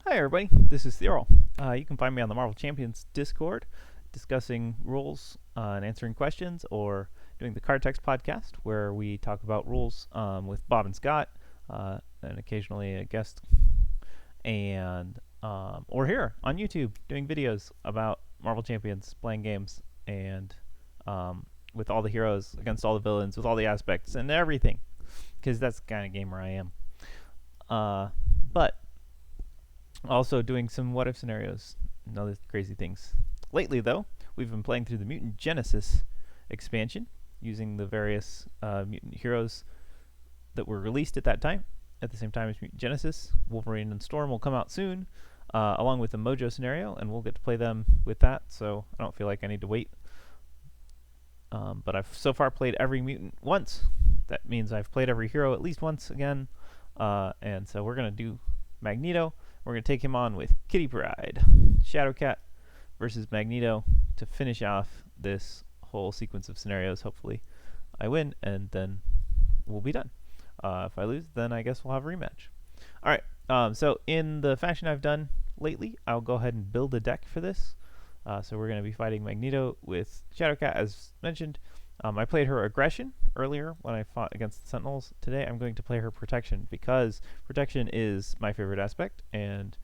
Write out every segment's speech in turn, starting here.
Hi everybody, this is Theorol. You can find me on the Marvel Champions Discord discussing rules and answering questions, or doing the Card Text podcast where we talk about rules with Bob and Scott and occasionally a guest, and or here on YouTube doing videos about Marvel Champions, playing games, and with all the heroes against all the villains, with all the aspects and everything, because that's the kind of gamer I am. But also doing some what if scenarios and other crazy things. Lately, though, we've been playing through the Mutant Genesis expansion using the various mutant heroes that were released at that time. At the same time as Mutant Genesis, Wolverine and Storm will come out soon, along with the Mojo scenario, and we'll get to play them with that, so I don't feel like I need to wait. But I've so far played every mutant once. That means I've played every hero at least once again, and so we're going to do Magneto. We're going to take him on with Kitty Pryde, Shadowcat versus Magneto to finish off this whole sequence of scenarios. Hopefully I win, and then we'll be done. If I lose, then I guess we'll have a rematch. Alright, so in the fashion I've done lately, I'll go ahead and build a deck for this. So we're going to be fighting Magneto with Shadowcat, as mentioned. I played her Aggression earlier when I fought against the Sentinels. Today I'm going to play her Protection, because Protection is my favorite aspect, and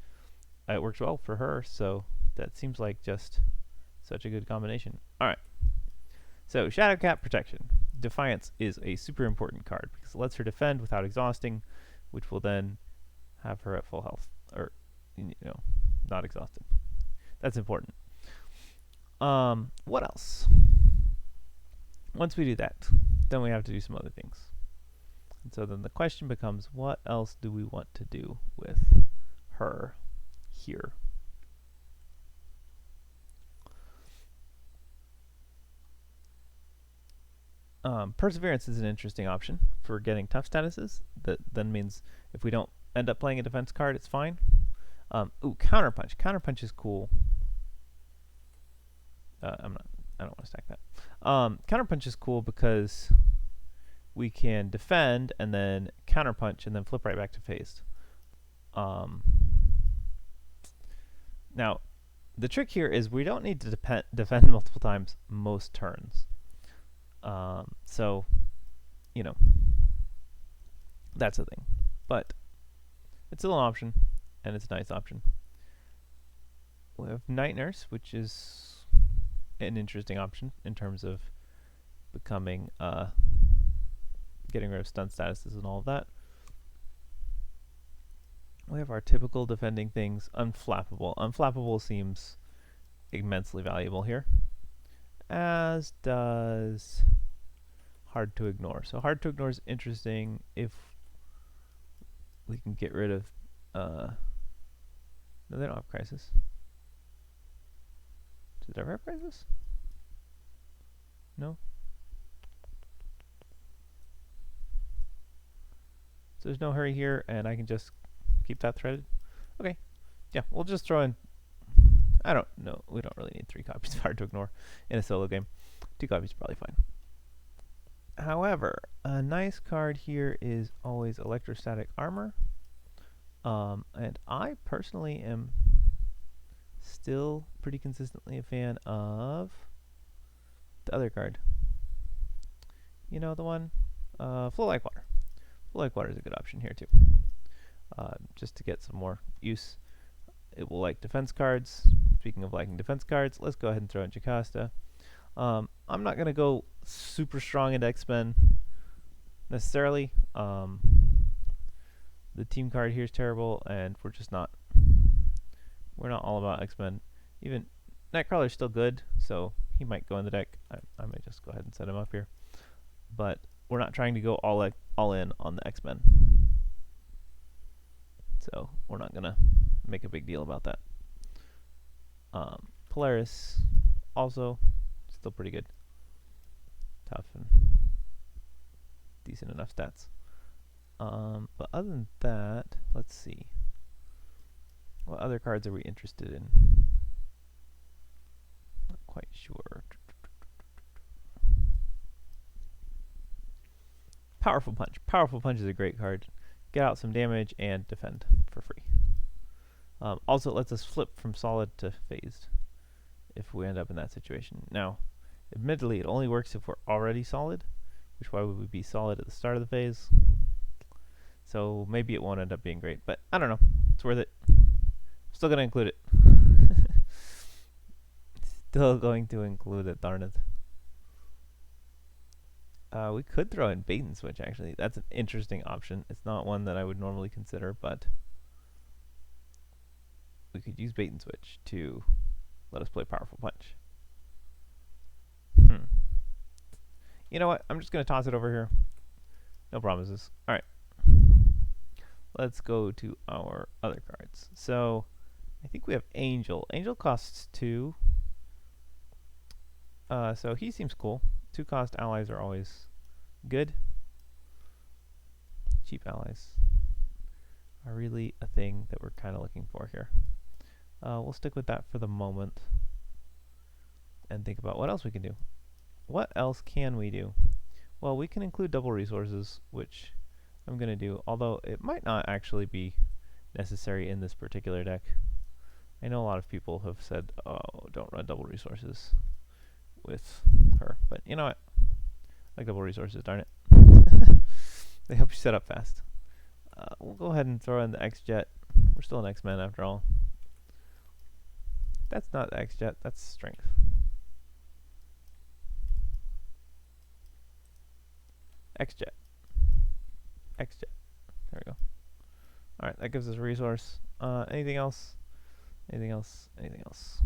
it works well for her, so that seems like just such a good combination. Alright, so Shadowcat Protection. Defiance is a super important card, because it lets her defend without exhausting, which will then have her at full health, or, not exhausted. That's important. What else? Once we do that, then we have to do some other things. And so then the question becomes, what else do we want to do with her here? Perseverance is an interesting option for getting tough statuses. That then means if we don't end up playing a defense card, it's fine. Counterpunch. Counterpunch is cool. I don't want to stack that. Counterpunch is cool because we can defend and then counterpunch and then flip right back to phased. Now, the trick here is we don't need to defend multiple times most turns. So, that's the thing. But it's still an option, and it's a nice option. We have Night Nurse, which is an interesting option in terms of becoming getting rid of stun statuses and all of that. We have our typical defending things. Unflappable. Unflappable seems immensely valuable here, as does Hard to Ignore. So Hard to Ignore is interesting if we can get rid of no, they don't have Crisis. Did it ever have Crisis? No? So there's no hurry here, and I can just keep that threaded? Okay. Yeah, we'll just throw in... I don't know. We don't really need 3 copies of Hard to Ignore in a solo game. 2 copies is probably fine. However, a nice card here is always Electrostatic Armor. And I personally am still pretty consistently a fan of the other card. You know, the one? Flow Like Water. Flow Like Water is a good option here too. Just to get some more use. It will like defense cards. Speaking of liking defense cards, let's go ahead and throw in Jocasta. I'm not going to go super strong into X-Men necessarily. The team card here is terrible, and we're not all about X-Men. Even Nightcrawler's still good, so he might go in the deck. I might just go ahead and set him up here. But we're not trying to go all in on the X-Men. So we're not going to make a big deal about that. Polaris, also still pretty good. Tough and decent enough stats. But other than that, let's see. What other cards are we interested in? Not quite sure. Powerful Punch. Powerful Punch is a great card. Get out some damage and defend for free. Also, it lets us flip from solid to phased if we end up in that situation. Now, admittedly, it only works if we're already solid, which why would we be solid at the start of the phase? So maybe it won't end up being great, but I don't know. It's worth it. Still going to include it. Still going to include it, darn it. We could throw in bait and switch, actually. That's an interesting option. It's not one that I would normally consider, but we could use bait and switch to let us play Powerful Punch. You know what? I'm just going to toss it over here. No promises. All right. Let's go to our other cards. So I think we have Angel. Angel costs 2. So he seems cool. 2-cost allies are always good. Cheap allies are really a thing that we're kind of looking for here. We'll stick with that for the moment and think about what else we can do. What else can we do? Well, we can include double resources, which I'm going to do, although it might not actually be necessary in this particular deck. I know a lot of people have said, oh, don't run double resources with her, but you know what? I like double resources, darn it. They help you set up fast. We'll go ahead and throw in the X-Jet. We're still an X-Men after all. That's not X-Jet, that's Strength. X-Jet. X-Jet. There we go. Alright, that gives us a resource. Anything else? Anything else? Anything else?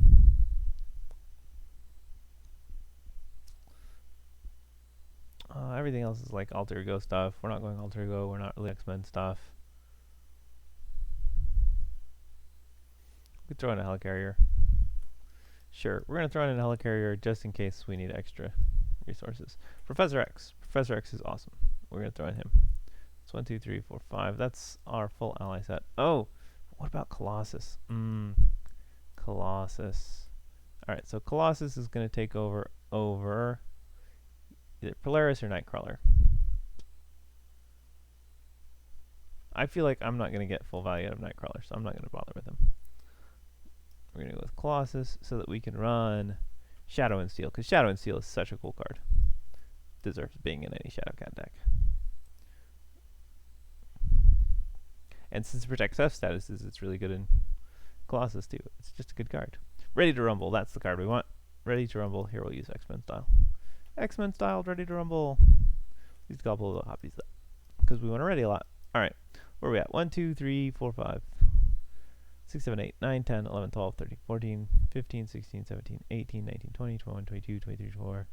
Everything else is like alter ego stuff. We're not going alter ego. We're not really X-Men stuff. We could throw in a helicarrier. Sure, we're going to throw in a helicarrier just in case we need extra resources. Professor X. Professor X is awesome. We're going to throw in him. It's 1, 2, 3, 4, 5. That's our full ally set. Oh, what about Colossus? Colossus. Alright, so Colossus is going to take over either Polaris or Nightcrawler. I feel like I'm not going to get full value out of Nightcrawler, so I'm not going to bother with him. We're going to go with Colossus so that we can run Shadow and Steel, because Shadow and Steel is such a cool card. Deserves being in any Shadowcat deck. And since it protects F statuses, it's really good in Colossus too. It's just a good card. Ready to Rumble, that's the card we want. Ready to Rumble, here we'll use X-Men style. X-Men style, Ready to Rumble. These gobble little hoppies up, because we want to ready a lot. Alright, where are we at? 1, 2, 3, 4, 5, 6, 7, 8, 9, 10, 11, 12, 13, 14, 15, 16, 17, 18, 19, 20, 21, 22, 23, 24,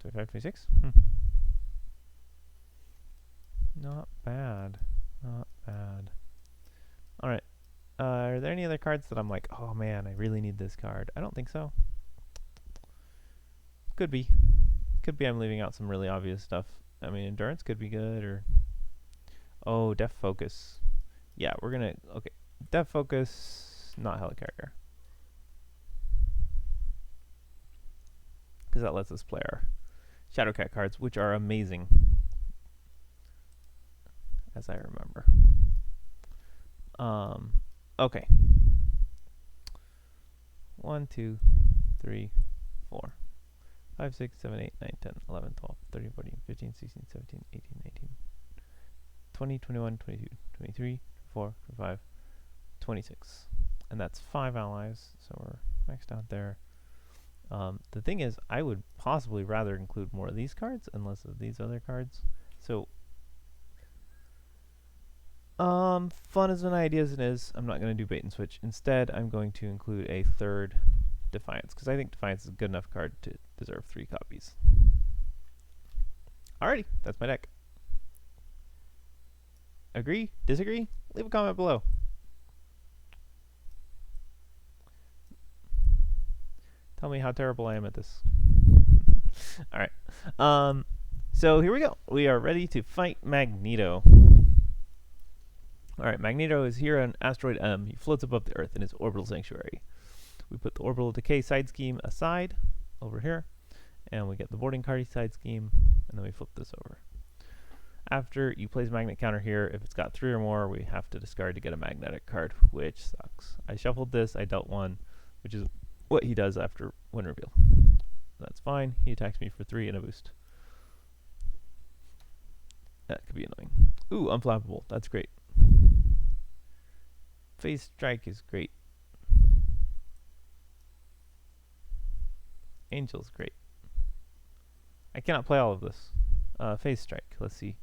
25, 26? Not bad. Not bad. Alright. Are there any other cards that I'm like, oh man, I really need this card? I don't think so. Could be. Could be I'm leaving out some really obvious stuff. I mean, Endurance could be good, or... Oh, Def Focus. Yeah, we're gonna... Okay. Def Focus, not Helicarrier. Because that lets us play our Shadowcat cards, which are amazing. As I remember. Okay. 1, 2, 3, 4, 5, 6, 7, 8, 9, 10, 11, 12, 13, 14, 15, 16, 17, 18, 19, 20, 21, 22, 23, 24, 25, 26. And that's 5 allies, so we're maxed out there. The thing is, I would possibly rather include more of these cards and less of these other cards. So, fun as an idea as it is, I'm not going to do bait and switch. Instead, I'm going to include a third Defiance, because I think Defiance is a good enough card to deserve 3 copies. Alrighty, that's my deck. Agree? Disagree? Leave a comment below. Tell me how terrible I am at this. Alright. So here we go. We are ready to fight Magneto. Alright, Magneto is here on Asteroid M. He floats above the Earth in his orbital sanctuary. We put the orbital decay side scheme aside over here, and we get the boarding party side scheme, and then we flip this over. After you place a magnet counter here, if it's got 3 or more, we have to discard to get a magnetic card, which sucks. I shuffled this, I dealt 1, which is what he does after Win Reveal. That's fine. He attacks me for 3 and a boost. That could be annoying. Ooh, unflappable. That's great. Phase Strike is great. Angel's great. I cannot play all of this. Phase Strike. Let's see.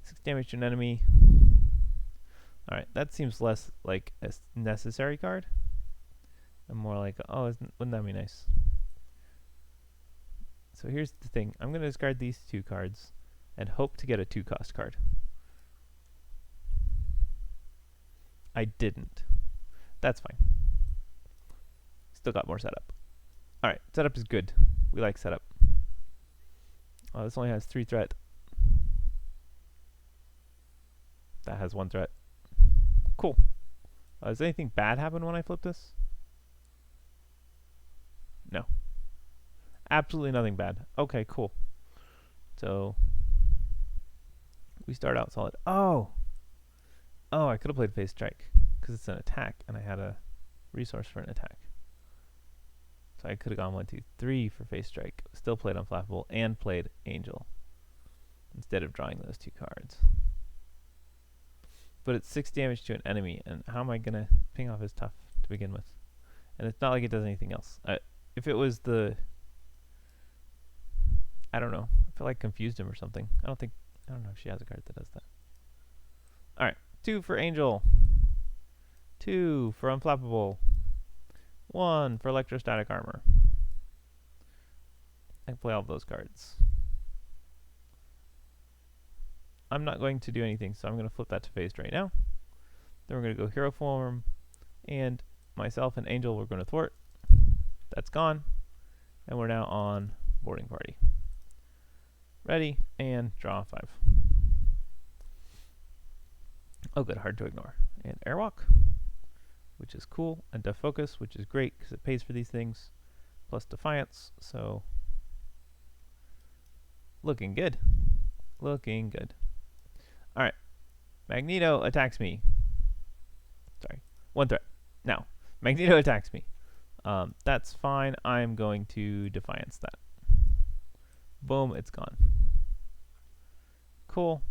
6 damage to an enemy. Alright, that seems less like a necessary card. And more like, oh, wouldn't that be nice? So here's the thing. I'm going to discard these 2 cards and hope to get a 2-cost card. I didn't. That's fine. Still got more setup. Alright, setup is good. We like setup. Oh, this only has 3 threat. That has 1 threat. Cool. Does anything bad happen when I flip this? No. Absolutely nothing bad. Okay, cool. So we start out solid. Oh, I could have played Phase Strike because it's an attack, and I had a resource for an attack. So I could have gone 1, 2, 3 for Phase Strike. Still played Unflappable and played Angel instead of drawing those 2 cards. But it's 6 damage to an enemy, and how am I gonna ping off his tough to begin with? And it's not like it does anything else. If it was the, I don't know. I feel like confused him or something. I don't know if she has a card that does that. Alright, 2 for Angel. 2 for Unflappable. 1 for Electrostatic Armor. I can play all of those cards. I'm not going to do anything, so I'm going to flip that to phased right now. Then we're going to go Hero Form, and myself and Angel we're going to thwart. That's gone. And we're now on Boarding Party. Ready, and draw 5. Oh good, hard to ignore. And Airwalk, which is cool, and Defocus, which is great because it pays for these things, plus Defiance, so looking good. Looking good. Alright, Magneto attacks me. Sorry, 1 threat. Now, Magneto attacks me. That's fine. I'm going to Defiance that. Boom, it's gone. Cool.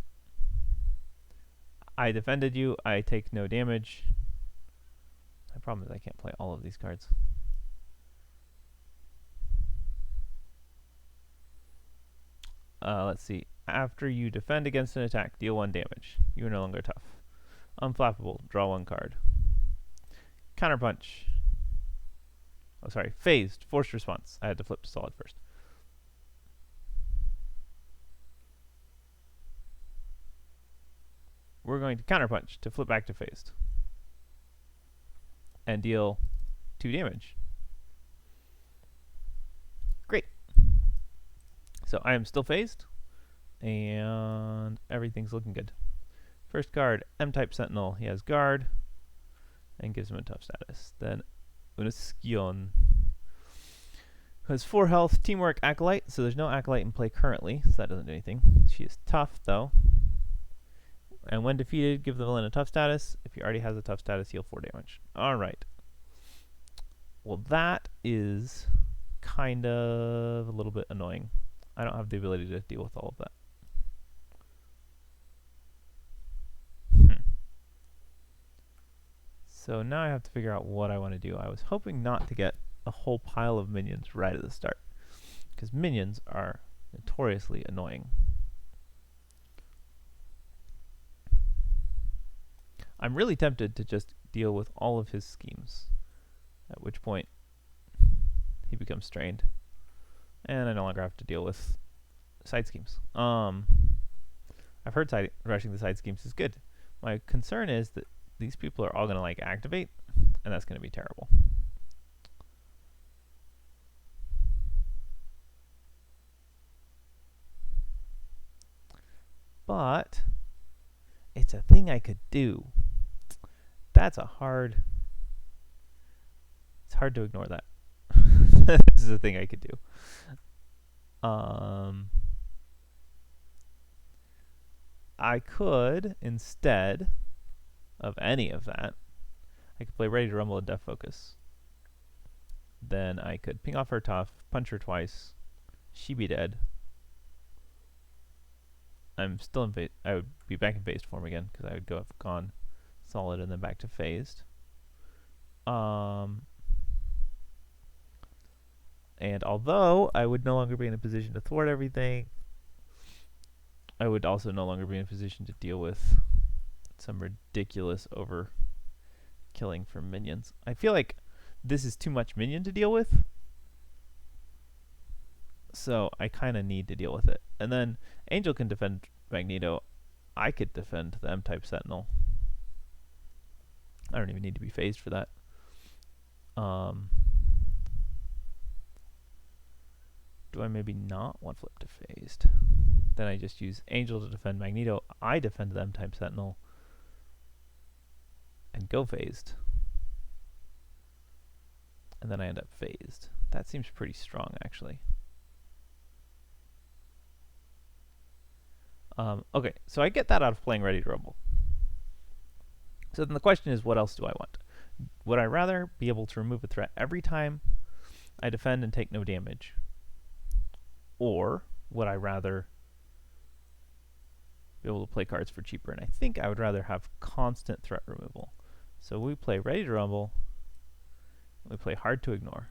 I defended you. I take no damage. My problem is I can't play all of these cards. Let's see. After you defend against an attack, deal 1 damage. You are no longer tough. Unflappable. Draw 1 card. Counterpunch. Oh, sorry. Phased. Forced response. I had to flip to solid first. We're going to counterpunch to flip back to phased. And deal 2 damage. Great. So I am still phased. And everything's looking good. First card, M-type Sentinel. He has guard. And gives him a tough status. Then Uniscion, who has 4 health, Teamwork, Acolyte, so there's no Acolyte in play currently, so that doesn't do anything. She is tough, though. And when defeated, give the villain a tough status. If he already has a tough status, heal 4 damage. Alright. Well, that is kind of a little bit annoying. I don't have the ability to deal with all of that. So now I have to figure out what I want to do. I was hoping not to get a whole pile of minions right at the start, because minions are notoriously annoying. I'm really tempted to just deal with all of his schemes, at which point he becomes strained, and I no longer have to deal with side schemes. I've heard rushing the side schemes is good. My concern is that these people are all going to like activate, and that's going to be terrible. But it's a thing I could do. That's a hard... It's hard to ignore that. This is a thing I could do. I could, instead of any of that, I could play Ready to Rumble and Death Focus. Then I could ping off her tough, punch her twice. She'd be dead. I'm still in phase. I would be back in phased form again because I would have gone solid and then back to phased. And although I would no longer be in a position to thwart everything, I would also no longer be in a position to deal with some ridiculous overkilling from minions. I feel like this is too much minion to deal with, so I kind of need to deal with it. And then Angel can defend Magneto. I could defend the M-type Sentinel. I don't even need to be phased for that. Do I maybe not want flip to phased? Then I just use Angel to defend Magneto. I defend the M-type Sentinel and go phased. And then I end up phased. That seems pretty strong, actually. Okay, so I get that out of playing Ready to Rumble. So then the question is, what else do I want? Would I rather be able to remove a threat every time I defend and take no damage? Or would I rather be able to play cards for cheaper? And I think I would rather have constant threat removal. So we play Ready to Rumble. We play Hard to Ignore.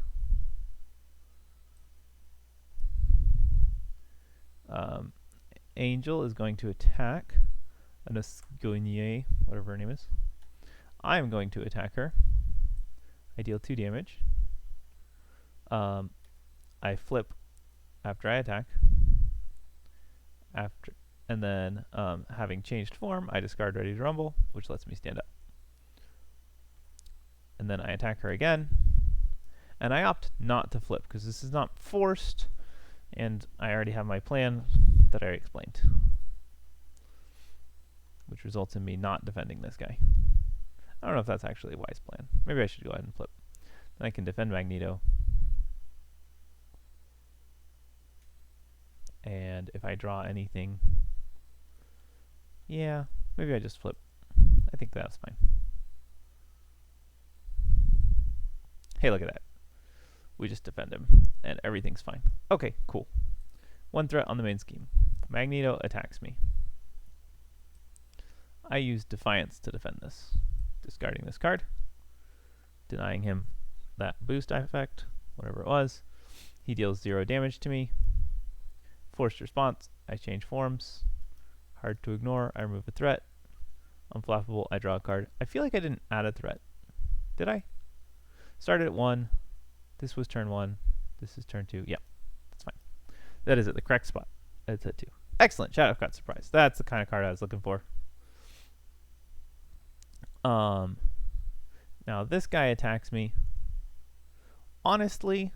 Angel is going to attack Anosgonie, whatever her name is. I am going to attack her. I deal 2 damage. I flip after I attack. And then, having changed form, I discard Ready to Rumble, which lets me stand up. And then I attack her again. And I opt not to flip, because this is not forced, and I already have my plan that I explained, which results in me not defending this guy. I don't know if that's actually a wise plan. Maybe I should go ahead and flip. Then I can defend Magneto. And if I draw anything, yeah, maybe I just flip. I think that's fine. Hey, look at that. We just defend him, and everything's fine. Okay, cool. 1 threat on the main scheme. Magneto attacks me. I use Defiance to defend this, discarding this card, denying him that boost effect, whatever it was. He deals 0 damage to me. Forced response, I change forms. Hard to Ignore, I remove a threat. Unflappable, I draw a card. I feel like I didn't add a threat. Did I? Started at 1. This was turn 1. This is turn 2. Yep, that's fine. That is at the correct spot. It's at 2. Excellent. Shadowcat Surprise. That's the kind of card I was looking for. Now this guy attacks me. Honestly,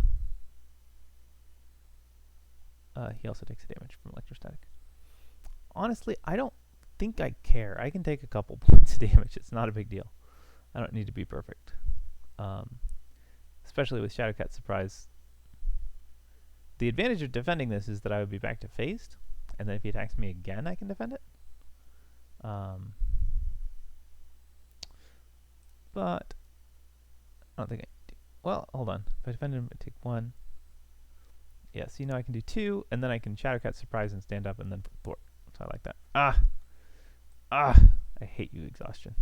he also takes a damage from electrostatic. Honestly, I don't think I care. I can take a couple points of damage. It's not a big deal. I don't need to be perfect. Especially with Shadowcat Surprise. The advantage of defending this is that I would be back to phased, and then if he attacks me again, I can defend it. But I don't think I do. Well, hold on. If I defend him, I take 1. Yeah, see, now I can do 2, and then I can Shadowcat Surprise and stand up and then thwart. So I like that. I hate you, Exhaustion.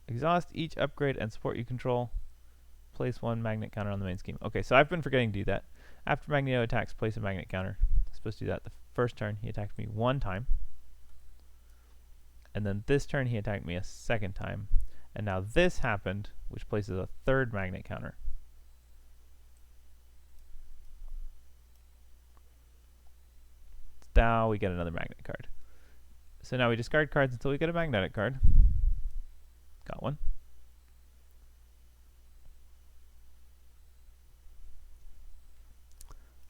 Exhaust each upgrade and support you control. Place 1 magnet counter on the main scheme. Okay, so I've been forgetting to do that. After Magneto attacks, place a magnet counter. I'm supposed to do that the first turn. He attacked me 1 time. And then this turn he attacked me a 2nd time. And now this happened, which places a 3rd magnet counter. Now we get another magnet card. So now we discard cards until we get a magnetic card. Got one.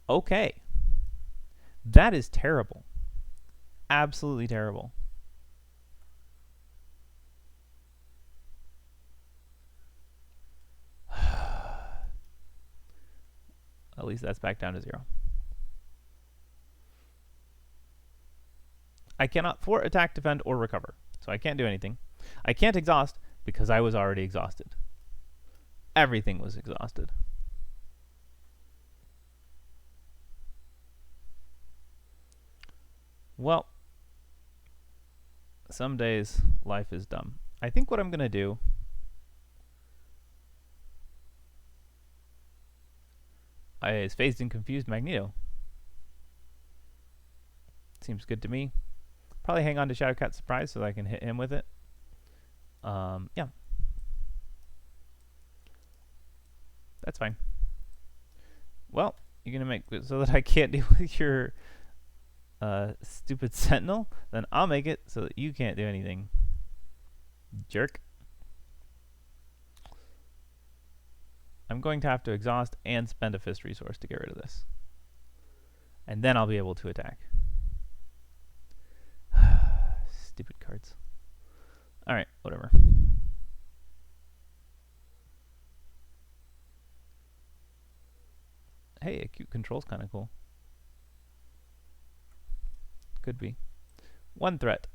Okay. That is terrible. Absolutely terrible. At least that's back down to 0. I cannot thwart, attack, defend, or recover. So I can't do anything. I can't exhaust because I was already exhausted. Everything was exhausted. Well, some days life is dumb. I think what I'm going to do is phased and confused Magneto. Seems good to me. Probably hang on to Shadowcat Surprise so that I can hit him with it. Yeah. That's fine. Well, you're going to make it so that I can't deal with your stupid Sentinel? Then I'll make it so that you can't do anything. Jerk. I'm going to have to exhaust and spend a fist resource to get rid of this. And then I'll be able to attack. Stupid cards. Alright, whatever. Hey, acute control's kind of cool. Could be. One threat.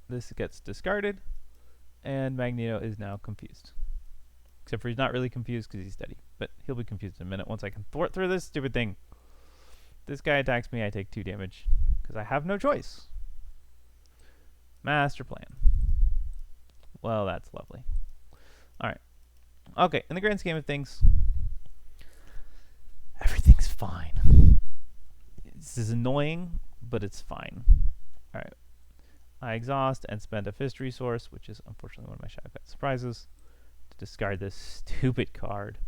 This gets discarded, and Magneto is now confused. Except for he's not really confused because he's steady. But he'll be confused in a minute once I can thwart through this stupid thing. This guy attacks me, I take 2 damage. Because I have no choice. Master plan. Well, that's lovely. Alright. Okay, in the grand scheme of things, everything's fine. This is annoying, but it's fine. Alright. I exhaust and spend a fist resource, which is unfortunately one of my Shadowcat surprises, to discard this stupid card.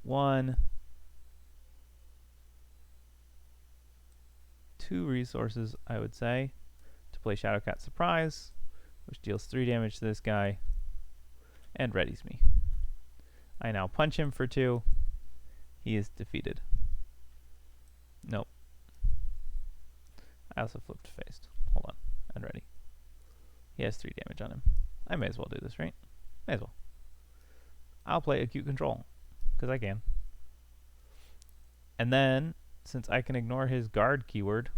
1, 2 resources, I would say, to play Shadowcat Surprise, which deals 3 damage to this guy, and readies me. I now punch him for 2. He is defeated. Nope. I also flipped phased. Hold on. And ready. He has 3 damage on him. I may as well do this, right? May as well. I'll play acute control. Because I can. And then, since I can ignore his guard keyword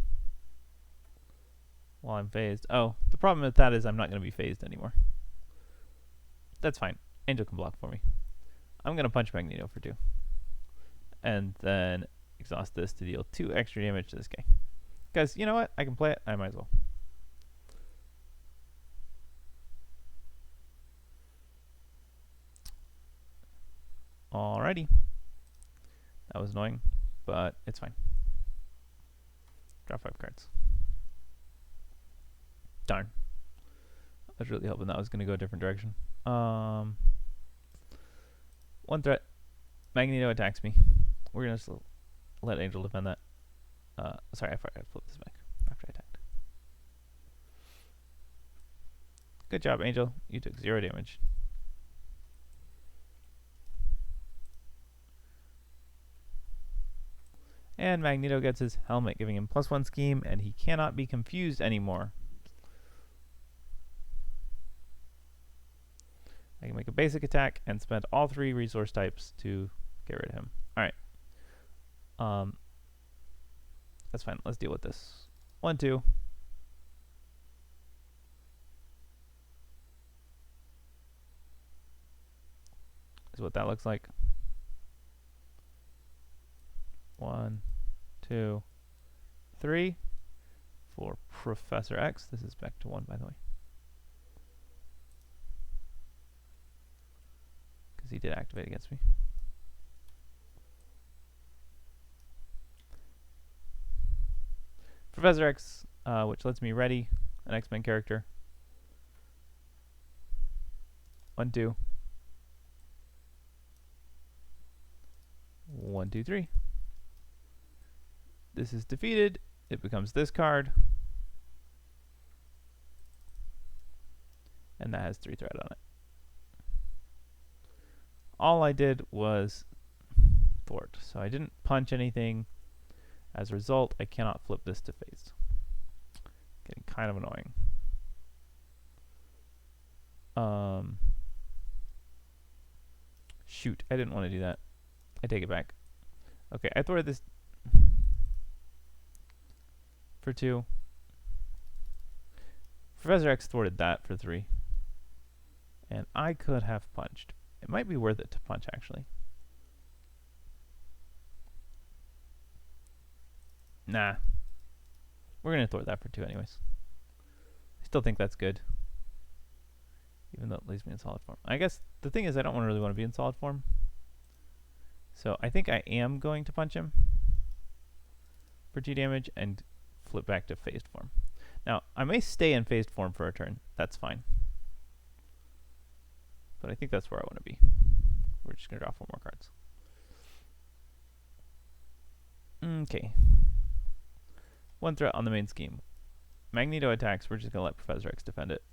while I'm phased. Oh, the problem with that is I'm not going to be phased anymore. That's fine. Angel can block for me. I'm going to punch Magneto for 2. And then exhaust this to deal 2 extra damage to this guy. Because, you know what? I can play it. I might as well. Alrighty. That was annoying, but it's fine. Draw 5 cards. Darn. I was really hoping that was going to go a different direction. 1 threat. Magneto attacks me. We're going to let Angel defend that. Sorry, I forgot to flip this back after I attacked. Good job, Angel. You took 0 damage. And Magneto gets his helmet, giving him +1 scheme, and he cannot be confused anymore. I can make a basic attack and spend all 3 resource types to get rid of him. Alright. That's fine. Let's deal with this. 1, 2. Is what that looks like. 1, 2, 3. For Professor X. This is back to 1, by the way. Because he did activate against me. Professor X, which lets me ready an X-Men character. 1, 2. 1, 2, 3. This is defeated. It becomes this card. And that has 3 threat on it. All I did was thwart. So I didn't punch anything. As a result, I cannot flip this to phased. Getting kind of annoying. Shoot, I didn't want to do that. I take it back. Okay, I thwarted this for 2. Professor X thwarted that for 3. And I could have punched. It might be worth it to punch, actually. Nah. We're going to thwart that for 2 anyways. I still think that's good. Even though it leaves me in solid form. I guess the thing is I don't really want to be in solid form. So I think I am going to punch him for 2 damage and flip back to phased form. Now, I may stay in phased form for a turn. That's fine. But I think that's where I want to be. We're just going to draw 4 more cards. Okay. 1 threat on the main scheme. Magneto attacks. We're just going to let Professor X defend it.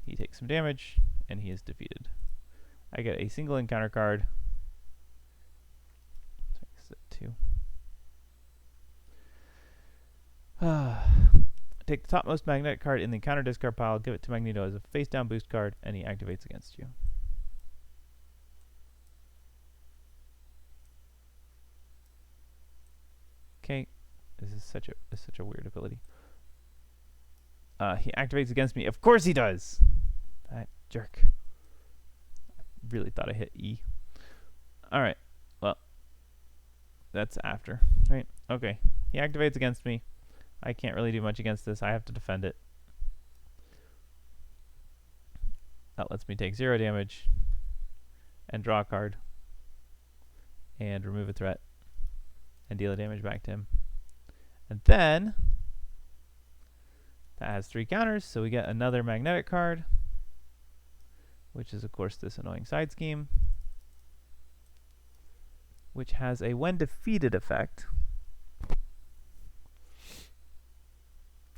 He takes some damage, and he is defeated. I get a single encounter card. So 2. Take the topmost magnetic card in the encounter discard pile, give it to Magneto as a face-down boost card, and he activates against you. Okay, this is such a weird ability. He activates against me. Of course he does. That jerk. I really thought I hit E. All right. Well, that's after, right? Okay. He activates against me. I can't really do much against this. I have to defend it. That lets me take 0 damage and draw a card and remove a threat and deal a damage back to him. And then that has 3 counters, so we get another magnetic card, which is of course this annoying side scheme, which has a when defeated effect,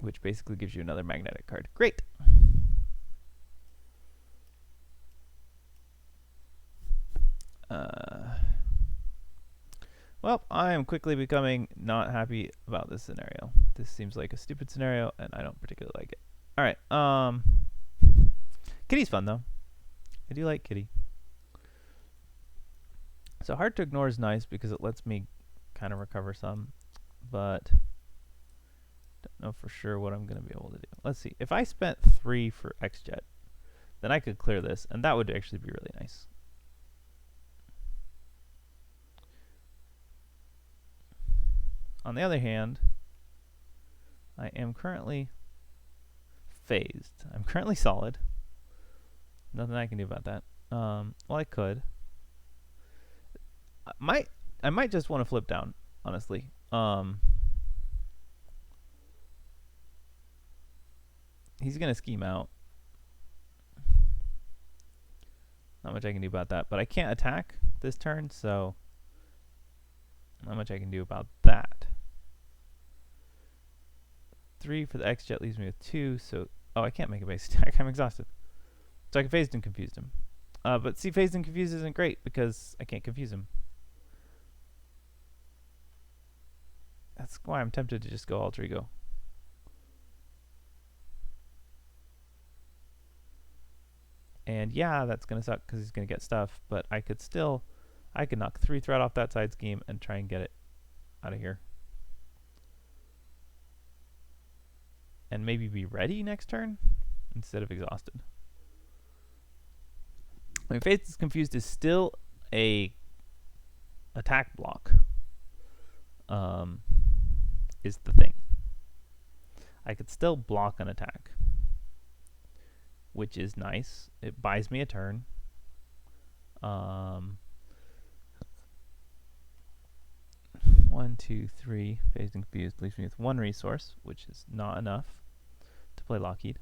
which basically gives you another magnetic card. Great! Well, I am quickly becoming not happy about this scenario. This seems like a stupid scenario, and I don't particularly like it. Alright, Kitty's fun, though. I do like Kitty. So hard to ignore is nice because it lets me kind of recover some, but don't know for sure what I'm going to be able to do. Let's see. If I spent 3 for X-Jet, then I could clear this, and that would actually be really nice. On the other hand, I am currently phased. I'm currently solid. Nothing I can do about that. Well, I could. I might just want to flip down, honestly. He's going to scheme out. Not much I can do about that. But I can't attack this turn, so not much I can do about that. 3 for the X-Jet leaves me with 2, so... Oh, I can't make a base attack. I'm exhausted. So I can phased and confused him. But see, phased and confused isn't great because I can't confuse him. That's why I'm tempted to just go alter ego. And yeah, that's going to suck because he's going to get stuff, but I could knock 3 threat off that side scheme and try and get it out of here. And maybe be ready next turn instead of exhausted. I mean, Phased is Confused is still a attack block. Is the thing. I could still block an attack, which is nice. It buys me a turn. 1, 2, 3. Phased and Confused leaves me with 1 resource, which is not enough to play Lockheed.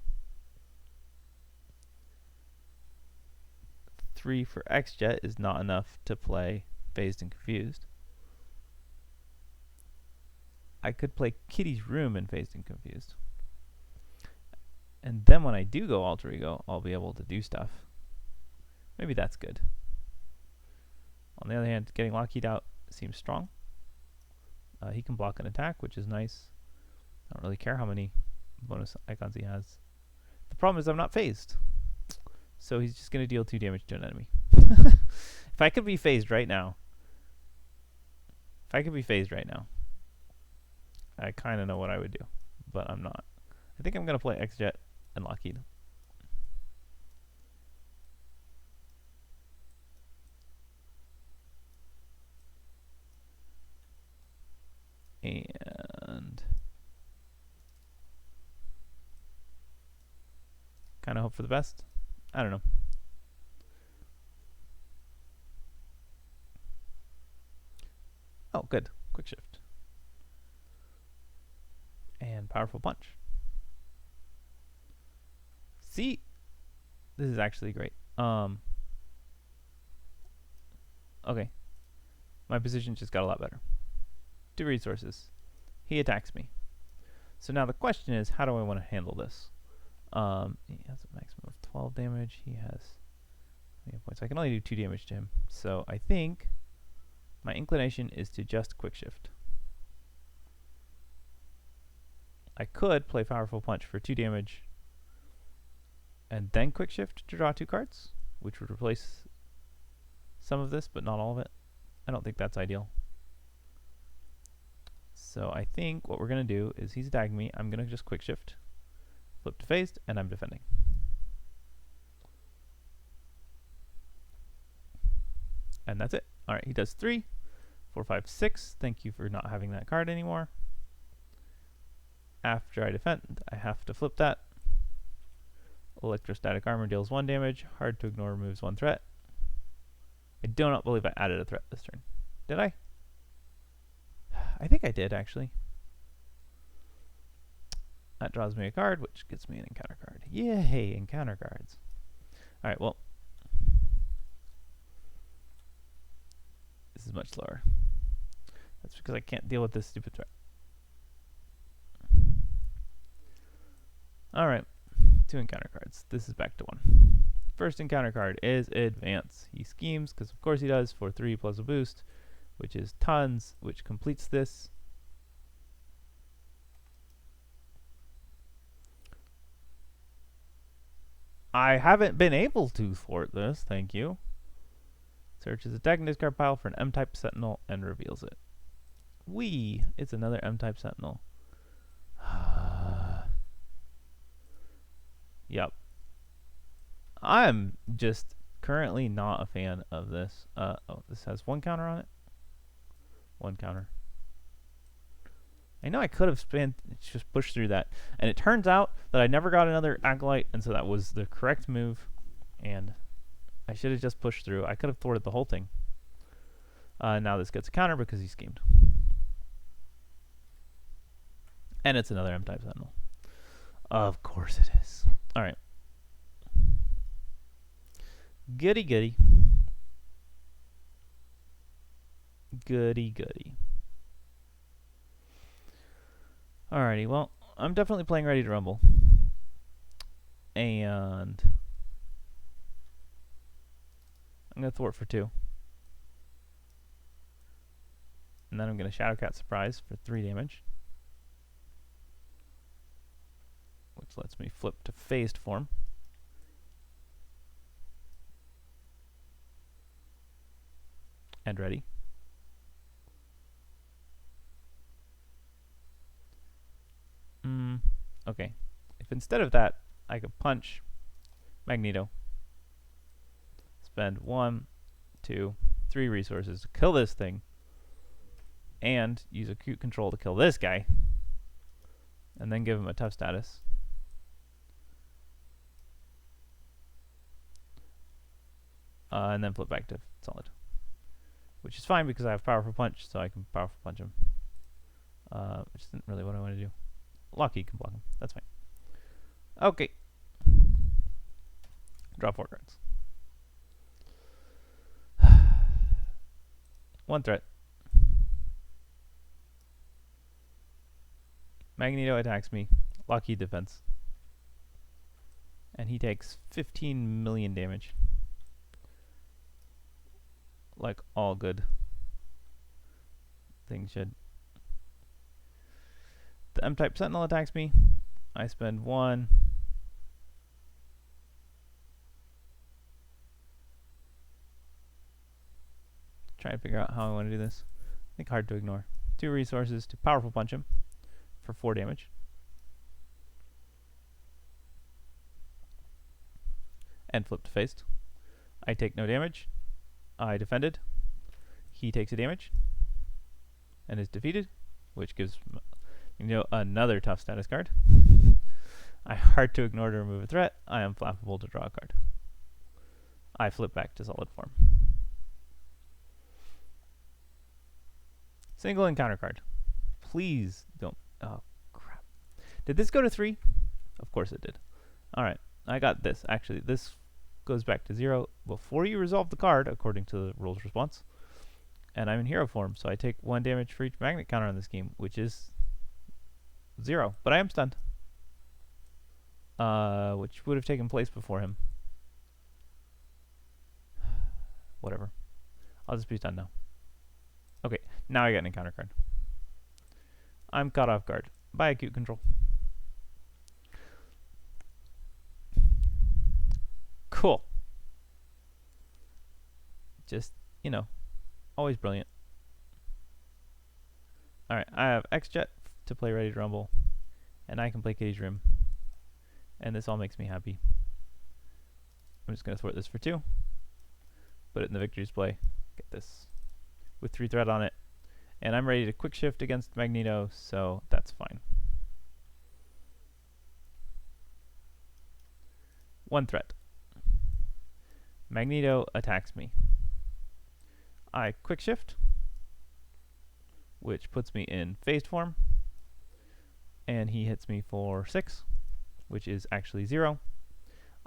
3 for X-Jet is not enough to play Phased and Confused. I could play Kitty's Room in Phased and Confused. And then when I do go alter ego, I'll be able to do stuff. Maybe that's good. On the other hand, getting Lockheed out seems strong. He can block an attack, which is nice. I don't really care how many bonus icons he has. The problem is I'm not phased. So he's just going to deal 2 damage to an enemy. If I could be phased right now, I kind of know what I would do, but I'm not. I think I'm going to play X-Jet and Lockheed. And kind of hope for the best. I don't know. Oh, good. Quick shift. And powerful punch. See? This is actually great. Okay. My position just got a lot better. 2 resources. He attacks me. So now the question is, how do I want to handle this? He has a maximum of 12 damage. He has points. I can only do 2 damage to him. So I think my inclination is to just quick shift. I could play powerful punch for 2 damage and then quick shift to draw 2 cards, which would replace some of this, but not all of it. I don't think that's ideal. So I think what we're going to do is he's attacking me. I'm going to just quick shift, flip to phased, and I'm defending. And that's it. All right, he does 3, 4, 5, 6. Thank you for not having that card anymore. After I defend, I have to flip that. Electrostatic armor deals 1 damage. Hard to ignore removes 1 threat. I do not believe I added a threat this turn. Did I? I think I did, actually. That draws me a card, which gets me an encounter card. Yay, encounter cards. Alright, well. This is much slower. That's because I can't deal with this stupid threat. Alright, 2 encounter cards. This is back to 1. First encounter card is Advance. He schemes, because of course he does, for 3 plus a boost, which is tons, which completes this. I haven't been able to thwart this, thank you. Searches the deck and discard pile for an M-type Sentinel and reveals it. Whee! It's another M-type Sentinel. Yep. I'm just currently not a fan of this. Oh, this has 1 counter on it. 1 counter. I know I could have just pushed through that. And it turns out that I never got another Acolyte, and so that was the correct move. And I should have just pushed through. I could have thwarted the whole thing. Now this gets a counter because he schemed. And it's another M-type Sentinel. Of course it is. Alright. Goody goody. Goody goody. Alrighty, well, I'm definitely playing Ready to Rumble. And I'm going to thwart for 2. And then I'm going to Shadowcat Surprise for 3 damage. Which lets me flip to phased form. And ready. Okay. If instead of that, I could punch Magneto. Spend 1, 2, 3 resources to kill this thing. And use acute control to kill this guy. And then give him a tough status. And then flip back to solid. Which is fine because I have powerful punch, so I can powerful punch him. Which isn't really what I want to do. Lockheed can block him. That's fine. Okay. Draw 4 cards. 1 threat. Magneto attacks me. Lockheed defense. And he takes 15 million damage. Like all good things should. The M-type Sentinel attacks me. I spend 1. figure out how I want to do this. I think hard to ignore. 2 resources to powerful punch him for 4 damage. And flip to faced. I take no damage. I defended. He takes a damage and is defeated, which gives another tough status card. I hard to ignore to remove a threat. I am flappable to draw a card. I flip back to solid form. Single encounter card. Please don't. Oh, crap. Did this go to 3? Of course it did. Alright, I got this. Actually, this goes back to 0 before you resolve the card, according to the rules response. And I'm in hero form, so I take 1 damage for each magnet counter on this game, which is 0. But I am stunned. Which would have taken place before him. Whatever. I'll just be stunned now. Okay, now I get an encounter card. I'm caught off guard by acute control. Cool. Just, always brilliant. Alright, I have X-Jet to play Ready to Rumble, and I can play Kitty's Room. And this all makes me happy. I'm just going to thwart this for 2. Put it in the victory display. Get this with 3 threat on it. And I'm ready to quick shift against Magneto, so that's fine. 1 threat. Magneto attacks me. I quick shift, which puts me in phased form. And he hits me for 6, which is actually 0.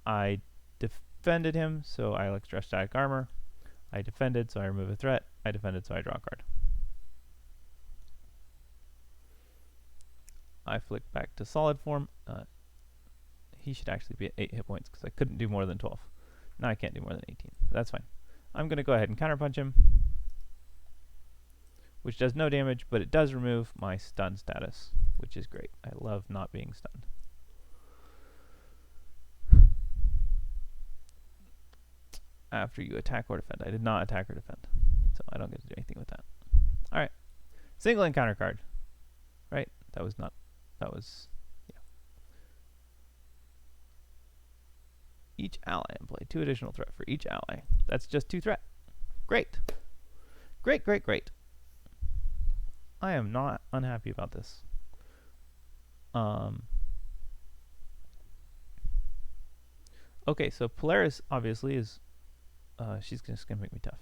I defended him, so I extra static armor. I defended, so I remove a threat. I defended, so I draw a card. I flick back to solid form. He should actually be at 8 hit points because I couldn't do more than 12. Now I can't do more than 18. But that's fine. I'm going to go ahead and counterpunch him, which does no damage, but it does remove my stun status, which is great. I love not being stunned. After you attack or defend. I did not attack or defend, so I don't get to do anything with that. Alright. Single encounter card. Right? That was, yeah. Each ally in play. 2 additional threat for each ally. That's just 2 threat. Great. Great, great, great. I am not unhappy about this. Okay, so Polaris obviously is she's just gonna make me tough.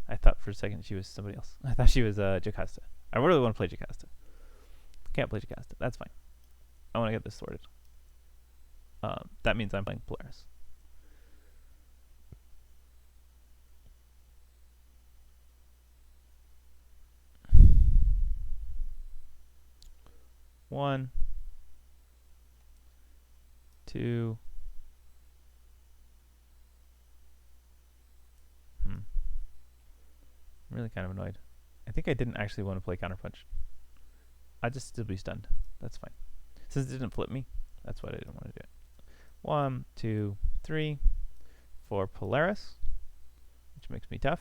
I thought for a second she was somebody else. I thought she was Jocasta. I really want to play Jocasta. Can't play Jocasta. That's fine. I want to get this sorted. That means I'm playing Polaris. One, 2. I'm really kind of annoyed. I think I didn't actually want to play Counterpunch. I'd just still be stunned. That's fine. Since it didn't flip me, that's why I didn't want to do it. 1, 2, 3 for Polaris, which makes me tough.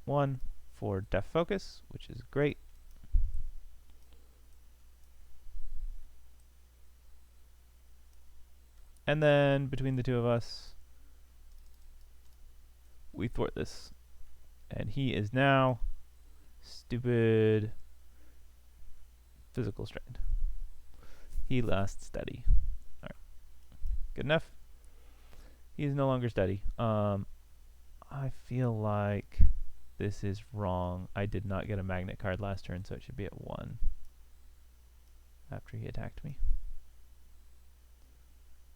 1 for Def Focus, which is great. And then between the 2 of us, we thwart this. And he is now stupid physical strained. He lasts steady. Alright. Good enough. He is no longer steady. I feel like this is wrong. I did not get a magnet card last turn, so it should be at 1 after he attacked me.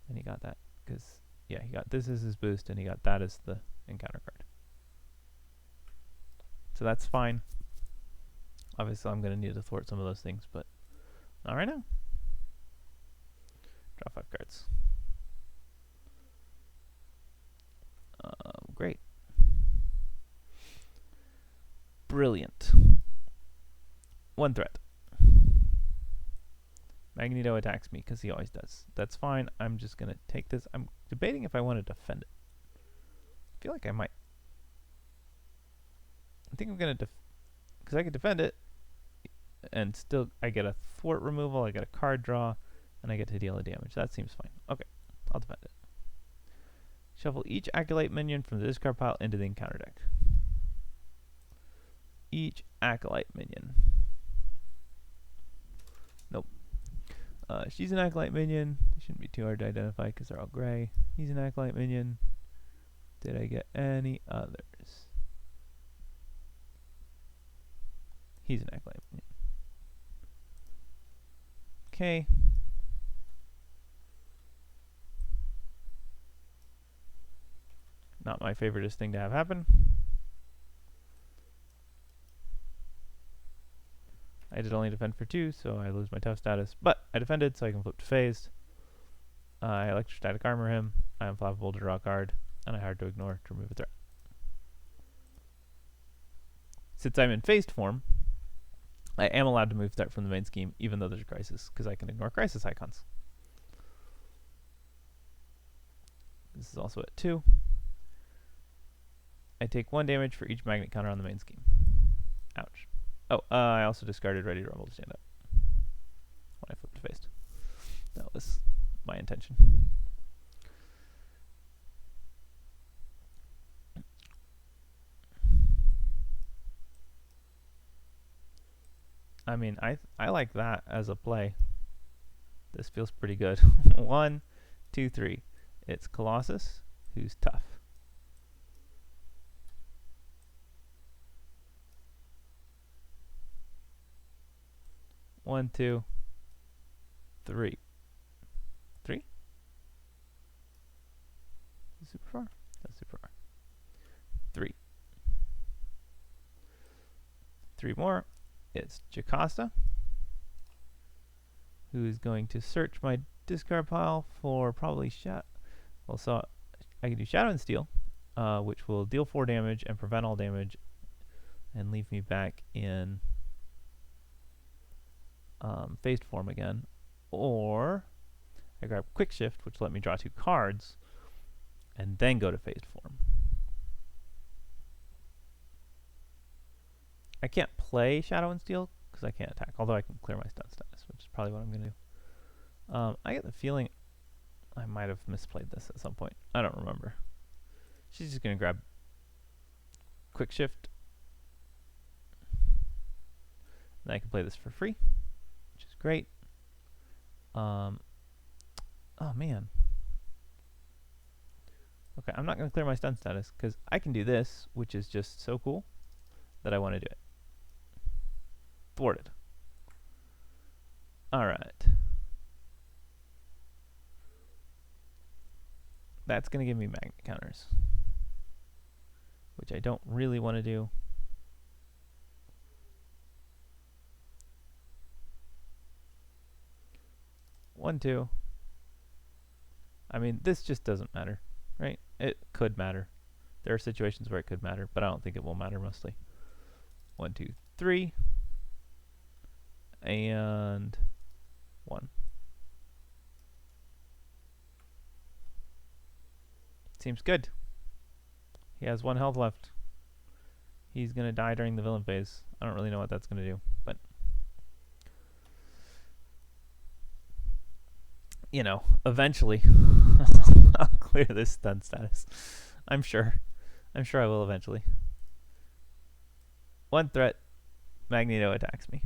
And he got that because, yeah, he got this as his boost, and he got that as the encounter card. So that's fine. Obviously, I'm going to need to thwart some of those things, but not right now. Draw 5 cards. Great. Brilliant. 1 threat. Magneto attacks me because he always does. That's fine. I'm just going to take this. I'm debating if I want to defend it. I feel like I might. I think I'm gonna because I can defend it, and still I get a thwart removal, I get a card draw, and I get to deal a damage. That seems fine. Okay, I'll defend it. Shuffle each Acolyte minion from the discard pile into the encounter deck. Each Acolyte minion. Nope. She's an Acolyte minion. They shouldn't be too hard to identify because they're all gray. He's an Acolyte minion. Did I get any others? He's an Acolyte minion. Okay. Not my favoriteest thing to have happen. I did only defend for 2, so I lose my tough status. But I defended, so I can flip to phased. I electrostatic armor him. I am flappable to draw a card, and I hard to ignore to remove a threat. Since I'm in phased form, I am allowed to move threat from the main scheme, even though there's a crisis, because I can ignore crisis icons. This is also at 2. I take 1 damage for each magnet counter on the main scheme. Ouch. Oh, I also discarded Ready to Rumble to stand up when I flipped to phased. That was my intention. I mean, I like that as a play. This feels pretty good. 1, 2, 3. It's Colossus, who's tough. One, 2, 3. 3? Super far? That's super far. 3. 3 more. It's Jocasta, who is going to search my discard pile for probably well, so I can do Shadow and Steel, which will deal 4 damage and prevent all damage, and leave me back in phased form again. Or I grab Quick Shift, which will let me draw 2 cards, and then go to phased form. I can't play Shadow and Steel because I can't attack, although I can clear my stun status, which is probably what I'm going to do. I get the feeling I might have misplayed this at some point. I don't remember. She's just going to grab Quick Shift. And I can play this for free, which is great. Oh, man. Okay, I'm not going to clear my stun status because I can do this, which is just so cool that I want to do it. Thwarted. Alright. That's going to give me magnet counters, which I don't really want to do. One, 2. I mean, this just doesn't matter, right? It could matter. There are situations where it could matter, but I don't think it will matter mostly. 1, 2, 3. And 1. Seems good. He has 1 health left. He's going to die during the villain phase. I don't really know what that's going to do, but you know, eventually I'll clear this stun status. I'm sure. I'm sure I will eventually. 1 threat. Magneto attacks me.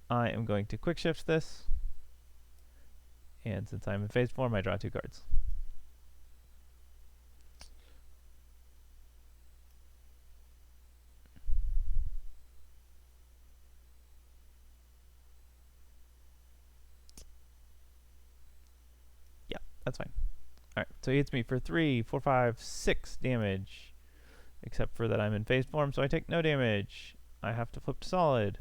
I am going to quick shift this. And since I'm in phase form, I draw 2 cards. Yeah, that's fine. Alright, so he hits me for 3, 4, 5, 6 damage. Except for that I'm in phase form, so I take no damage. I have to flip to solid.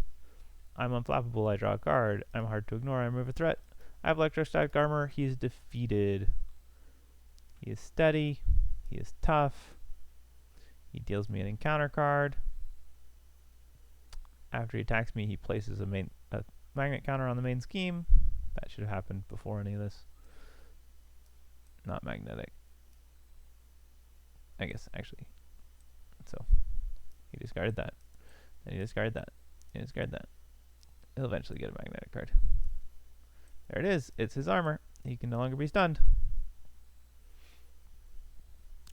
I'm unflappable, I draw a card. I'm hard to ignore, I remove a threat. I have electrostatic armor, he is defeated. He is steady, he is tough. He deals me an encounter card. After he attacks me, he places a magnet counter on the main scheme. That should have happened before any of this. Not magnetic. I guess, actually. It's discarded that. Then he discarded that. He discarded that. He'll eventually get a magnetic card. There it is. It's his armor. He can no longer be stunned.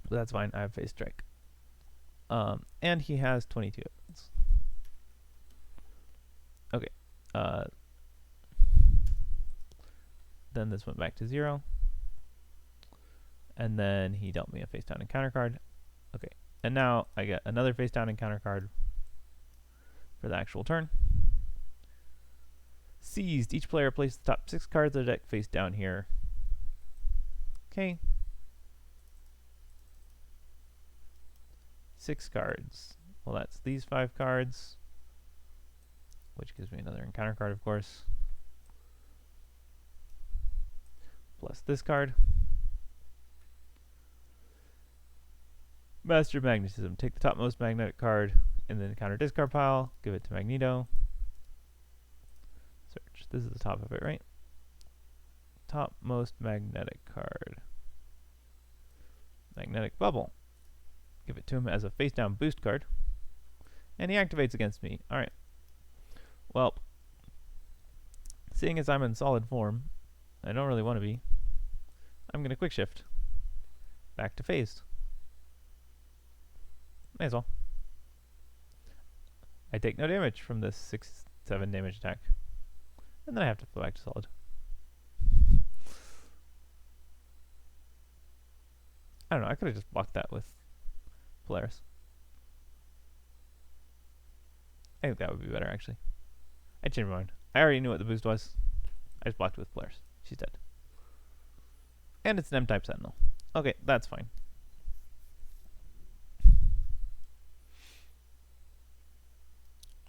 But that's fine. I have phase strike. And he has 22 evidence. Okay. Then this went back to 0. And then he dealt me a face down encounter card. Okay. And now I get another face down encounter card for the actual turn. Seized. Each player places the top 6 cards of the deck face down here. Okay. 6 cards. Well, that's these 5 cards, which gives me another encounter card, of course. Plus this card. Master Magnetism. Take the topmost magnetic card in the encounter discard pile. Give it to Magneto. Search. This is the top of it, right? Topmost magnetic card. Magnetic Bubble. Give it to him as a face down boost card. And he activates against me. Alright. Well, seeing as I'm in solid form, I don't really want to be, I'm going to quick shift back to phased. May as well. I take no damage from this 6-7 damage attack. And then I have to go back to solid. I don't know, I could have just blocked that with Polaris. I think that would be better, actually. I changed my mind. I already knew what the boost was. I just blocked it with Polaris. She's dead. And it's an M-type Sentinel. Okay, that's fine.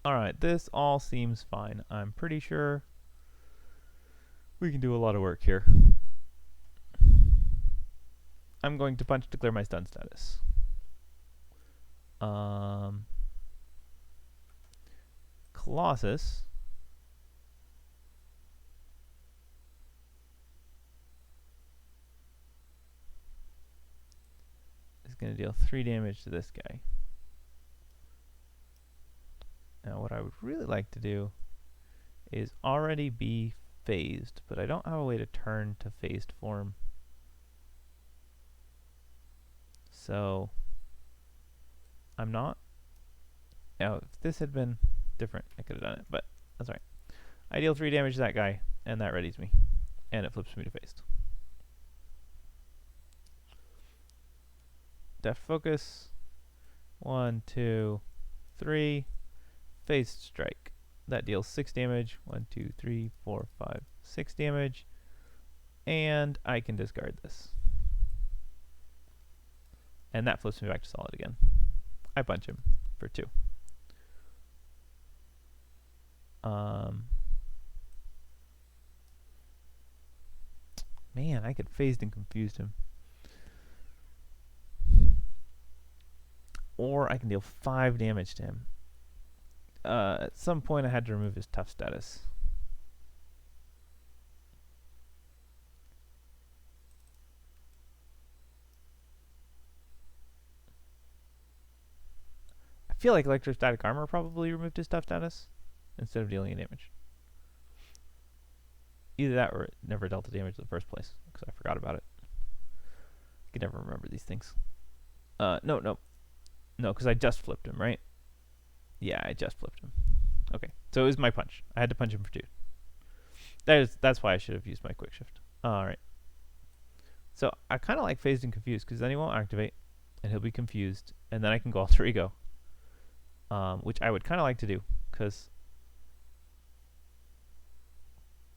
Alright, this all seems fine. I'm pretty sure we can do a lot of work here. I'm going to punch to clear my stun status. Colossus is going to deal 3 damage to this guy. Now what I would really like to do is already be phased, but I don't have a way to turn to phased form. So I'm not. Now if this had been different, I could have done it, but that's alright. I deal 3 damage to that guy, and that readies me. And it flips me to phased. Deft focus. 1, 2, 3. Phased strike. That deals 6 damage. 1, 2, 3, 4, 5, 6 damage. And I can discard this. And that flips me back to solid again. I punch him for 2. Man, I could phased and confused him. Or I can deal 5 damage to him. At some point I had to remove his tough status. I feel like electrostatic armor probably removed his tough status instead of dealing damage. Either that or it never dealt the damage in the first place because I forgot about it. I can never remember these things. No, because I just flipped him, right? Yeah, I just flipped him. Okay, so it was my punch. I had to punch him for 2. That's why I should have used my quick shift. Alright. So I kind of like phased and confused because then he won't activate and he'll be confused and then I can go alter ego. Which I would kind of like to do because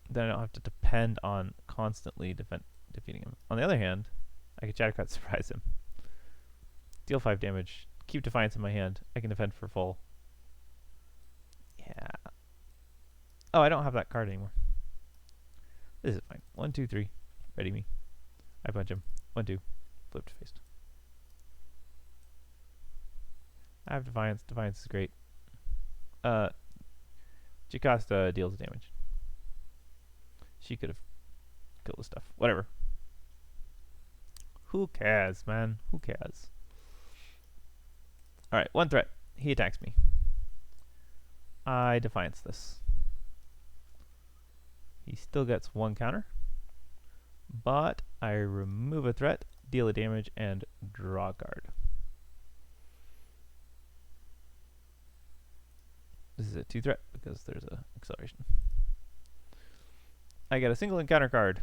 then I don't have to depend on constantly defeating him. On the other hand, I could Shadowcat surprise him. Deal 5 damage. Keep Defiance in my hand. I can defend for full. Yeah. Oh, I don't have that card anymore. This is fine. 1, 2, 3. Ready me. I punch him. 1, 2. Flip to faced. I have Defiance. Defiance is great. Jocasta deals damage. She could have killed the stuff. Whatever. Who cares, man? Who cares? Alright, 1 threat. He attacks me. I defiance this. He still gets 1 counter, but I remove a threat, deal a damage, and draw a card. This is a 2 threat because there's a acceleration. I get a single encounter card.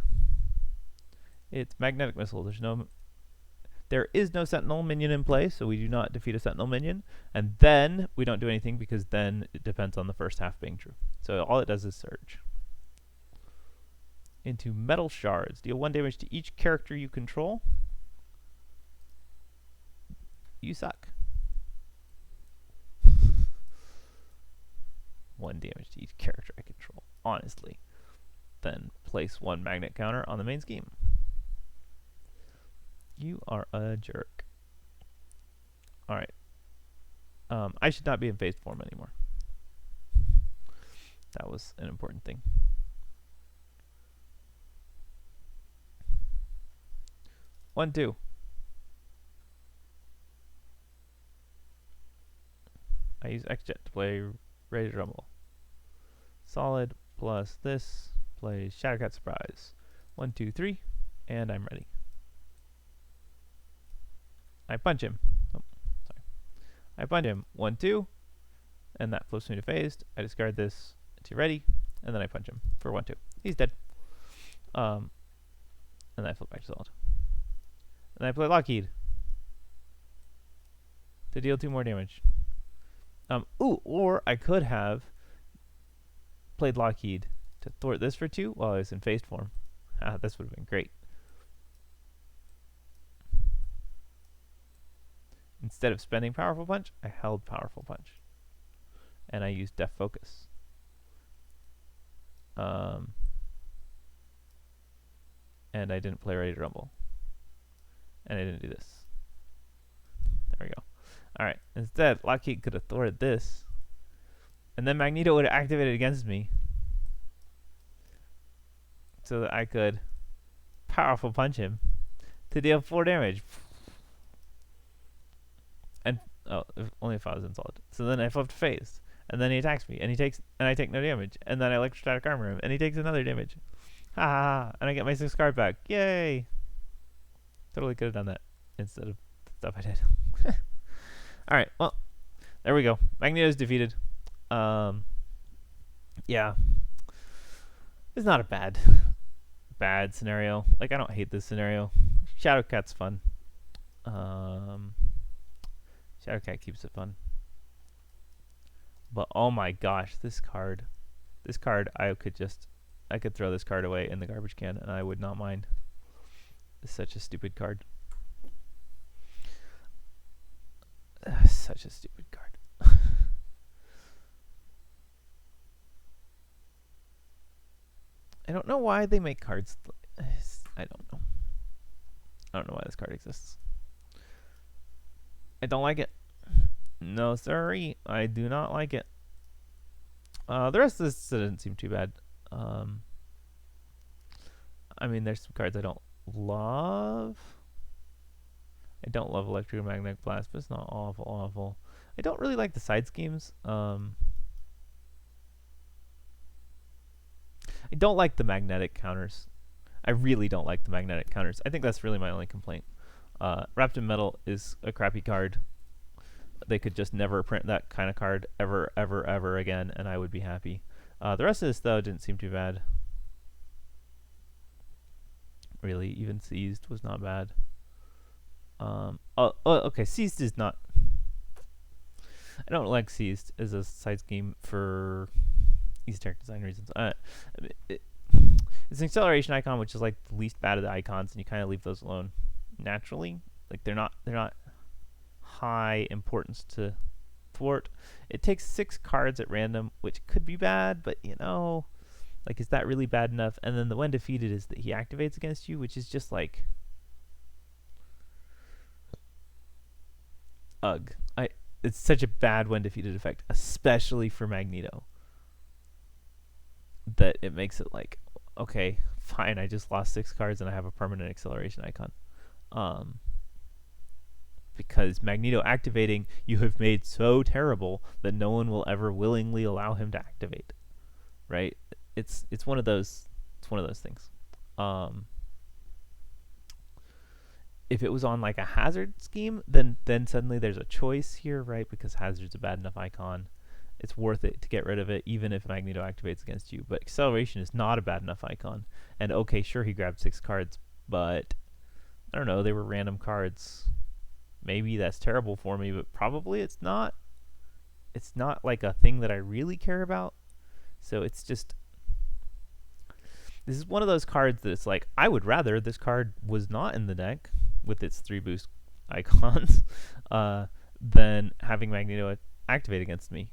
It's Magnetic Missile. There is no Sentinel minion in play, so we do not defeat a Sentinel minion. And then we don't do anything because then it depends on the first half being true. So all it does is surge. Into Metal Shards. Deal 1 damage to each character you control. You suck. 1 damage to each character I control. Honestly. Then place 1 magnet counter on the main scheme. You are a jerk. Alright. I should not be in phased form anymore. That was an important thing. One, two. I use X-Jet to play Ready to Rumble. Solid plus this plays Shadowcat Surprise. 1, 2, 3, and I'm ready. I punch him. Oh, sorry. I punch him. 1, 2, and that flips me to phased. I discard this to ready, and then I punch him for 1, 2. He's dead. And then I flip back to solid. And I play Lockheed to deal 2 more damage. Or I could have played Lockheed to thwart this for 2 while I was in phased form. This would have been great. Instead of spending Powerful Punch, I held Powerful Punch. And I used Def Focus. And I didn't play Ready to Rumble. And I didn't do this. There we go. Alright, instead, Lockheed could have thwarted this. And then Magneto would have activated against me. So that I could Powerful Punch him to deal 4 damage. And, only if I was in solid. So then I flipped phased. And then he attacks me. And I take no damage. And then I Electrostatic Armor him. And he takes another damage. Ha ha ha. And I get my 6 card back. Yay! Totally could have done that instead of the stuff I did. Alright, well, there we go. Magneto's defeated. Yeah. It's not a bad scenario. Like, I don't hate this scenario. Shadowcat's fun. Shadowcat keeps it fun. But oh my gosh, this card, I could throw this card away in the garbage can and I would not mind. It's such a stupid card. Such a stupid card. I don't know why they make cards. I don't know. I don't know why this card exists. I don't like it. No, sorry. I do not like it. The rest of this didn't seem too bad. I mean, there's some cards I don't love. I don't love Electromagnetic Blast, but it's not awful. I don't really like the side schemes. I don't like the magnetic counters. I really don't like the magnetic counters. I think that's really my only complaint. Wrapped in Metal is a crappy card. They could just never print that kind of card ever again, and I would be happy. The rest of this, though, didn't seem too bad. Really, even Seized was not bad. Okay, Seized is not... I don't like Seized as a side scheme for esoteric design reasons. It's an acceleration icon, which is like the least bad of the icons, and you kind of leave those alone naturally. Like they're not high importance to thwart. It takes 6 cards at random, which could be bad, but you know, like, is that really bad enough? And then the when defeated is that he activates against you, which is just like, ugh. It's such a bad when defeated effect, especially for Magneto, that it makes it like, okay, fine, I just lost 6 cards and I have a permanent acceleration icon. because Magneto activating you have made so terrible that no one will ever willingly allow him to activate. Right? It's one of those things. If it was on like a hazard scheme, then suddenly there's a choice here, right? Because hazard's a bad enough icon. It's worth it to get rid of it, even if Magneto activates against you. But acceleration is not a bad enough icon. And okay, sure, he grabbed 6 cards, but I don't know, they were random cards. Maybe that's terrible for me, but probably it's not. It's not like a thing that I really care about. So it's just, this is one of those cards that it's like, I would rather this card was not in the deck with its 3 boost icons than having Magneto activate against me.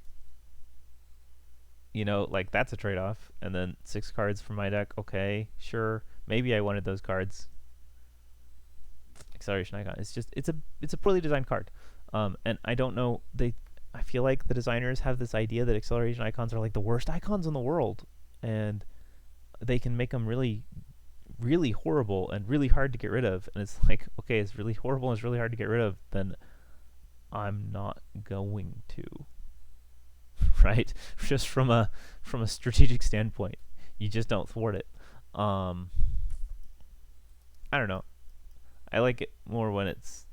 You know, like that's a trade-off. And then 6 cards from my deck, okay, sure, maybe I wanted those cards. Acceleration icon. It's just, it's a poorly designed card. And I don't know, I feel like the designers have this idea that acceleration icons are like the worst icons in the world, and they can make them really, really horrible and really hard to get rid of. And it's like, okay, it's really horrible and it's really hard to get rid of, then I'm not going to. Right? Just from a strategic standpoint, you just don't thwart it. I don't know. I like it more when it's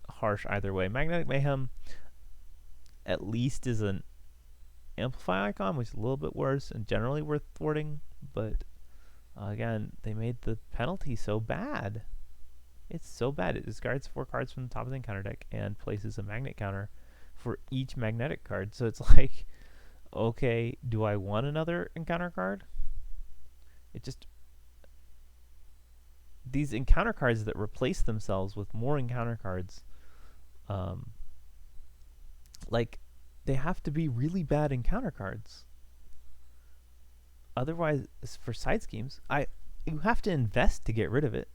harsh either way. Magnetic Mayhem at least is an amplify icon, which is a little bit worse and generally worth thwarting, but again, they made the penalty so bad. It's so bad. It discards 4 cards from the top of the encounter deck and places a magnet counter for each magnetic card. So it's like, okay, do I want another encounter card? It just, these encounter cards that replace themselves with more encounter cards, like, they have to be really bad encounter cards. Otherwise, for side schemes, you have to invest to get rid of it.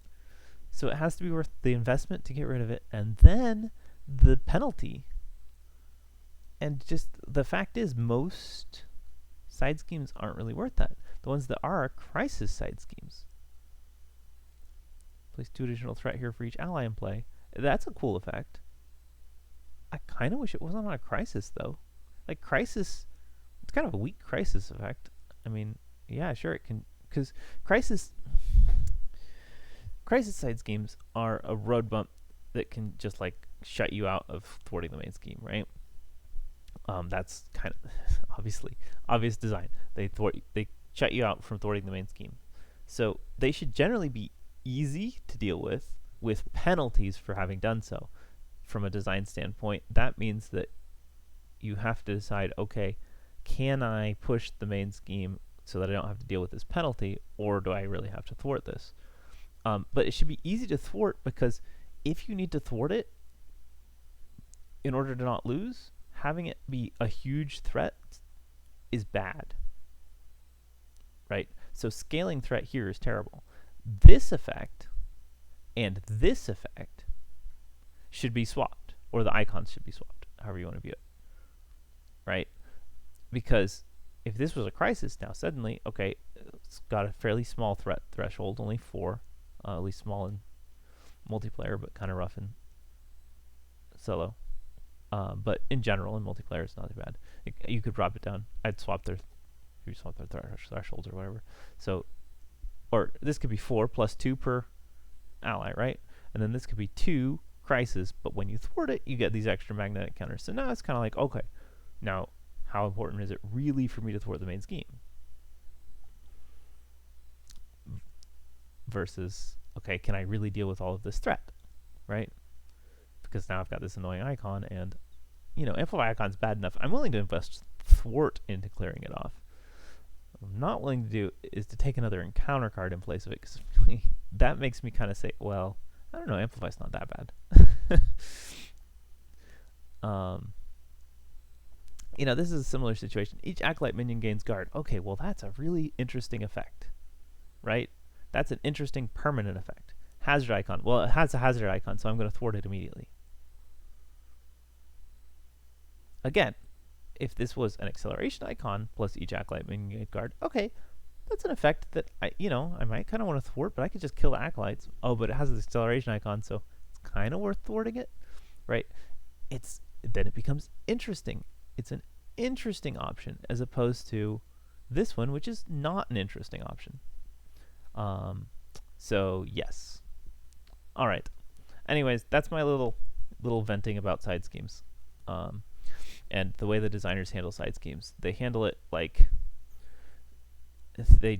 So it has to be worth the investment to get rid of it, and then the penalty. And just the fact is, most side schemes aren't really worth that. The ones that are crisis side schemes. Place 2 additional threat here for each ally in play. That's a cool effect. I kind of wish it wasn't on a crisis, though. Like, crisis, it's kind of a weak crisis effect. I mean, yeah, sure, it can, because crisis side schemes are a road bump that can just, like, shut you out of thwarting the main scheme, right? That's kind of obvious design. They shut you out from thwarting the main scheme. So they should generally be easy to deal with penalties for having done so. From a design standpoint, that means that you have to decide, okay, can I push the main scheme so that I don't have to deal with this penalty, or do I really have to thwart this? But it should be easy to thwart, because if you need to thwart it in order to not lose, having it be a huge threat is bad, right? So scaling threat here is terrible. This effect and this effect should be swapped, or the icons should be swapped, however you want to view it, right? Because if this was a crisis, now suddenly, okay, it's got a fairly small threat threshold, only 4, at least small in multiplayer, but kind of rough in solo. But in general, in multiplayer, it's not too bad. You could drop it down. I'd swap their thresholds or whatever. So, or this could be 4 plus 2 per ally, right? And then this could be 2 crisis, but when you thwart it, you get these extra magnetic counters. So now it's kind of like, okay, now how important is it really for me to thwart the main scheme? Versus, okay, can I really deal with all of this threat, right? Because now I've got this annoying icon, and, you know, Amplify icon's bad enough. I'm willing to invest thwart into clearing it off. What I'm not willing to do is to take another encounter card in place of it, because really, that makes me kind of say, well, I don't know, Amplify's not that bad. You know, this is a similar situation. Each Acolyte minion gains guard. Okay, well, that's a really interesting effect, right? That's an interesting permanent effect. Hazard icon. Well, it has a hazard icon, so I'm going to thwart it immediately. Again, if this was an acceleration icon plus each Acolyte minion gains guard, okay, that's an effect that I might kind of want to thwart, but I could just kill the Acolytes. Oh, but it has the acceleration icon, so it's kind of worth thwarting it, right? Then it becomes interesting. It's an interesting option as opposed to this one, which is not an interesting option. So yes. All right. Anyways, that's my little venting about side schemes, and the way the designers handle side schemes. They handle it like they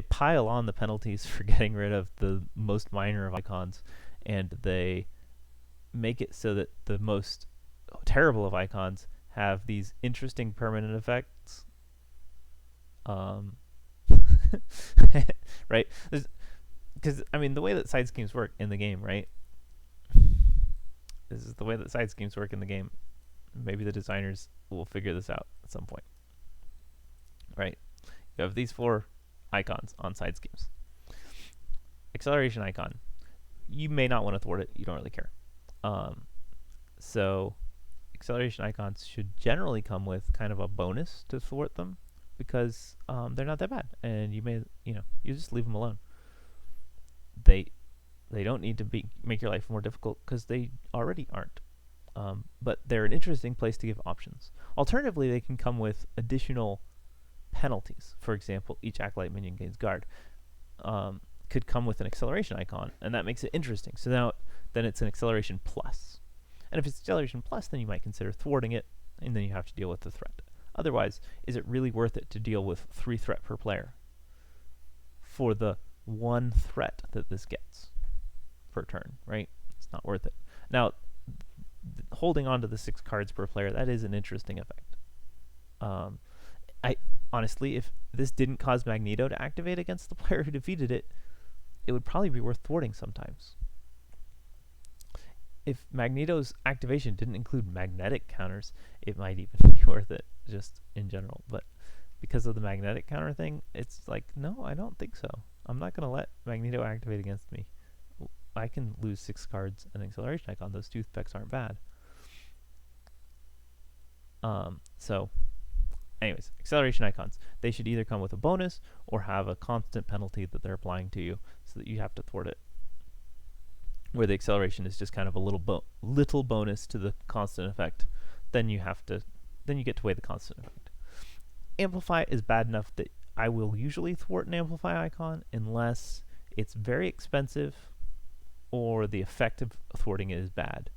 pile on the penalties for getting rid of the most minor of icons, and they make it so that the most terrible of icons have these interesting permanent effects. Right? Because I mean, the way that side schemes work in the game, right? This is the way that side schemes work in the game. Maybe the designers will figure this out at some point. Right? You have these 4 icons on side schemes. Acceleration icon. You may not want to thwart it. You don't really care. So acceleration icons should generally come with kind of a bonus to thwart them, because they're not that bad, and you just leave them alone. They don't need to make your life more difficult, because they already aren't. But they're an interesting place to give options. Alternatively, they can come with additional penalties. For example, each Acolyte minion gains guard. Could come with an acceleration icon, and that makes it interesting. So then it's an acceleration plus. And if it's acceleration plus, then you might consider thwarting it, and then you have to deal with the threat. Otherwise, is it really worth it to deal with 3 threat per player for the 1 threat that this gets per turn, right? It's not worth it. Now, holding on to the 6 cards per player, that is an interesting effect. I honestly, if this didn't cause Magneto to activate against the player who defeated it, it would probably be worth thwarting sometimes. If Magneto's activation didn't include magnetic counters, it might even be worth it, just in general. But because of the magnetic counter thing, it's like, no, I don't think so. I'm not going to let Magneto activate against me. I can lose 6 cards and acceleration icon. Those 2 effects aren't bad. So, anyways, acceleration icons. They should either come with a bonus or have a constant penalty that they're applying to you so that you have to thwart it. Where the acceleration is just kind of a little bonus to the constant effect, then you get to weigh the constant effect. Amplify is bad enough that I will usually thwart an amplify icon unless it's very expensive or the effect of thwarting it is bad.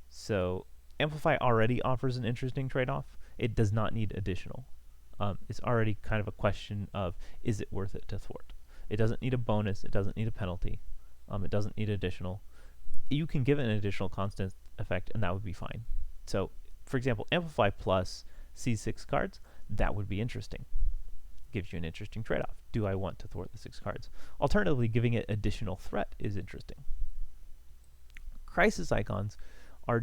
So amplify already offers an interesting trade-off. It does not need additional. It's already kind of a question of, is it worth it to thwart? It doesn't need a bonus. It doesn't need a penalty. It doesn't need additional. You can give it an additional constant effect, and that would be fine. So, for example, Amplify plus C6 cards, that would be interesting. Gives you an interesting trade-off. Do I want to thwart the 6 cards? Alternatively, giving it additional threat is interesting. Crisis icons are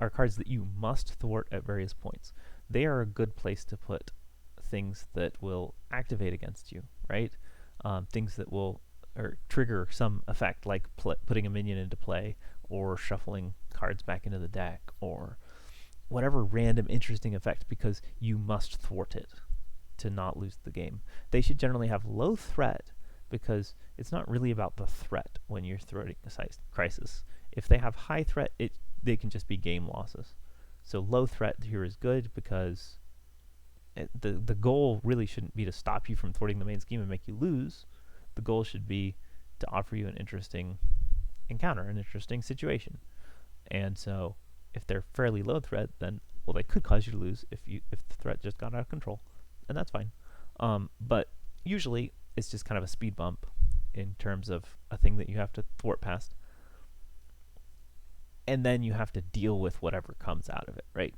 cards that you must thwart at various points. They are a good place to put things that will activate against you, right? Things that will trigger some effect, like putting a minion into play, or shuffling cards back into the deck, or whatever random interesting effect, because you must thwart it to not lose the game. They should generally have low threat, because it's not really about the threat when you're thwarting a crisis. If they have high threat, they can just be game losses. So low threat here is good, because the goal really shouldn't be to stop you from thwarting the main scheme and make you lose. The goal should be to offer you an interesting encounter, an interesting situation. And so if they're fairly low threat, then, well, they could cause you to lose if the threat just got out of control, and that's fine. But usually it's just kind of a speed bump in terms of a thing that you have to thwart past. And then you have to deal with whatever comes out of it, right?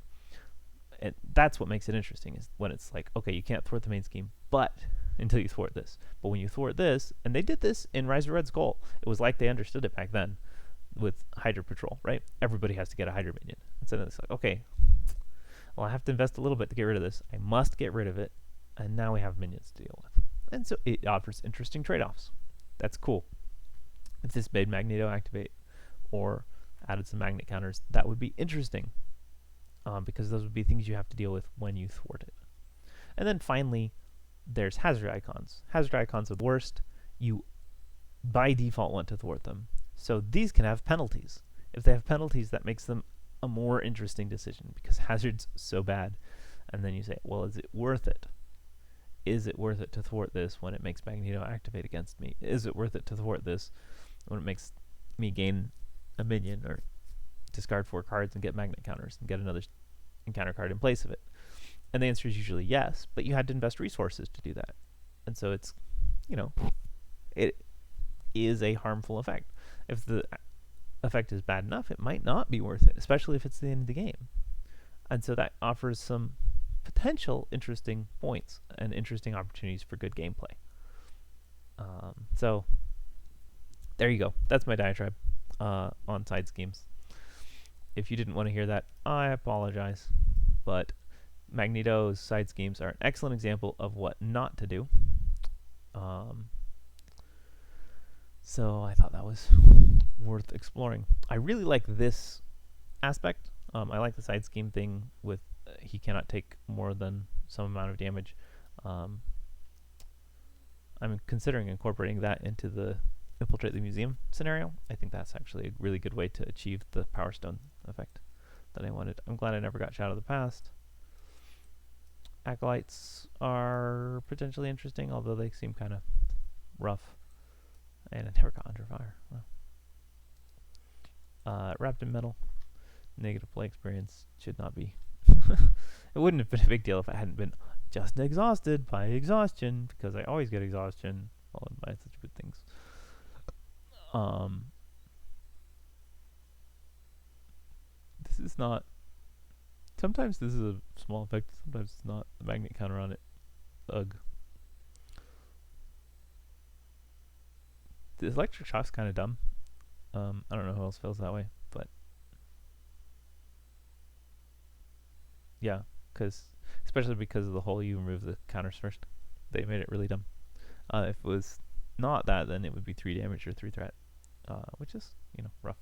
And that's what makes it interesting, is when it's like, okay, you can't thwart the main scheme, but until you thwart this. But when you thwart this, and they did this in Rise of Red Skull, it was like they understood it back then with Hydra Patrol, right? Everybody has to get a Hydra minion. And so it's like, okay, well, I have to invest a little bit to get rid of this. I must get rid of it, and now we have minions to deal with. And so it offers interesting trade-offs. That's cool. If this made Magneto activate, or added some magnet counters, that would be interesting, because those would be things you have to deal with when you thwart it. And then finally, there's hazard icons. Hazard icons are the worst. You by default want to thwart them. So these can have penalties. If they have penalties, that makes them a more interesting decision because hazard's so bad. And then you say, well, is it worth it? Is it worth it to thwart this when it makes Magneto activate against me? Is it worth it to thwart this when it makes me gain a minion or discard 4 cards and get magnet counters and get another encounter card in place of it? And the answer is usually yes, but you had to invest resources to do that. And so it's, it is a harmful effect. If the effect is bad enough, it might not be worth it, especially if it's the end of the game. And so that offers some potential interesting points and interesting opportunities for good gameplay. So there you go. That's my diatribe on side schemes. If you didn't want to hear that, I apologize. But Magneto's side schemes are an excellent example of what not to do. So I thought that was worth exploring. I really like this aspect. I like the side scheme thing with he cannot take more than some amount of damage. I'm considering incorporating that into the Infiltrate the Museum scenario. I think that's actually a really good way to achieve the Power Stone effect that I wanted. I'm glad I never got Shadow of the Past. Acolytes are potentially interesting, although they seem kind of rough. And I never got Under Fire. Well. Wrapped in Metal. Negative play experience should not be. It wouldn't have been a big deal if I hadn't been just exhausted by exhaustion, because I always get exhaustion followed by such good things. This is not. Sometimes this is a small effect, sometimes it's not. The magnet counter on it. Ugh. The electric shock's kind of dumb. I don't know who else feels that way, but yeah, especially because of the whole you remove the counters first. They made it really dumb. If it was not that, then it would be 3 damage or 3 threat, which is, rough.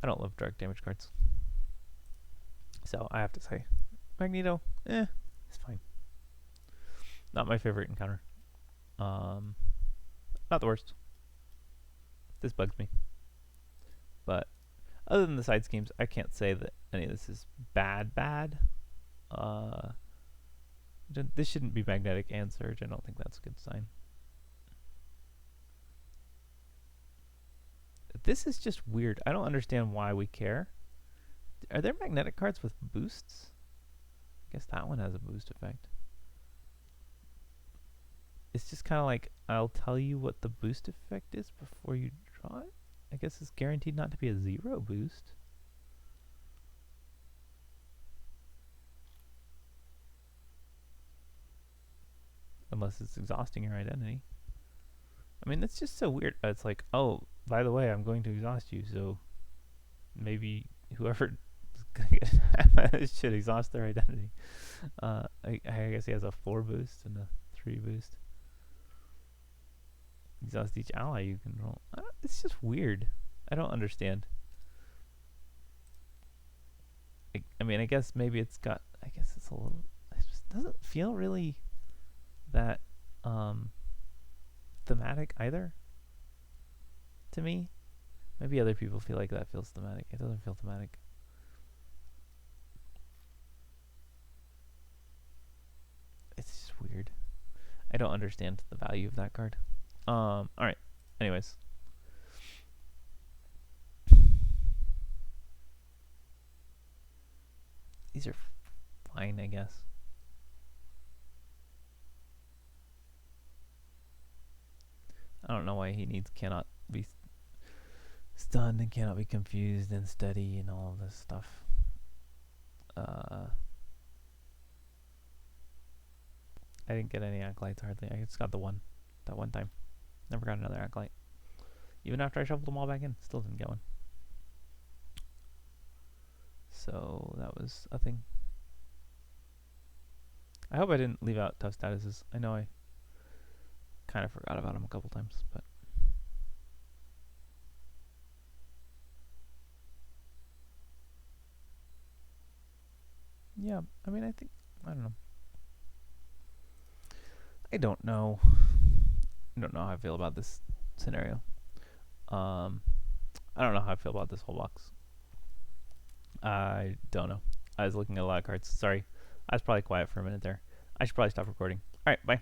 I don't love direct damage cards. So I have to say, Magneto, it's fine. Not my favorite encounter. Not the worst. This bugs me. But other than the side schemes, I can't say that any of this is bad. This shouldn't be Magnetic and Surge. I don't think that's a good sign. This is just weird. I don't understand why we care. Are there magnetic cards with boosts? I guess that one has a boost effect. It's just kind of like, I'll tell you what the boost effect is before you draw it. I guess it's guaranteed not to be a 0 boost. Unless it's exhausting your identity. I mean, it's just so weird. It's like, oh, by the way, I'm going to exhaust you, so maybe whoever is going to get should exhaust their identity. I guess he has a 4 boost and a 3 boost. Exhaust each ally you control. It's just weird. I don't understand. I mean, I guess maybe it's got. I guess it's a little. It just doesn't feel really that thematic either. To me, maybe other people feel like that feels thematic. It doesn't feel thematic. It's just weird. I don't understand the value of that card. Alright. Anyways. These are fine, I guess. I don't know why he cannot be stunned and cannot be confused and steady and all of this stuff. I didn't get any acolytes hardly. I just got the one. That one time. Never got another acolyte. Even after I shuffled them all back in, still didn't get one. So that was a thing. I hope I didn't leave out tough statuses. I know I kind of forgot about them a couple times, but yeah, I mean, I don't know. I don't know how I feel about this scenario. I don't know how I feel about this whole box. I don't know. I was looking at a lot of cards. Sorry. I was probably quiet for a minute there. I should probably stop recording. Alright, bye.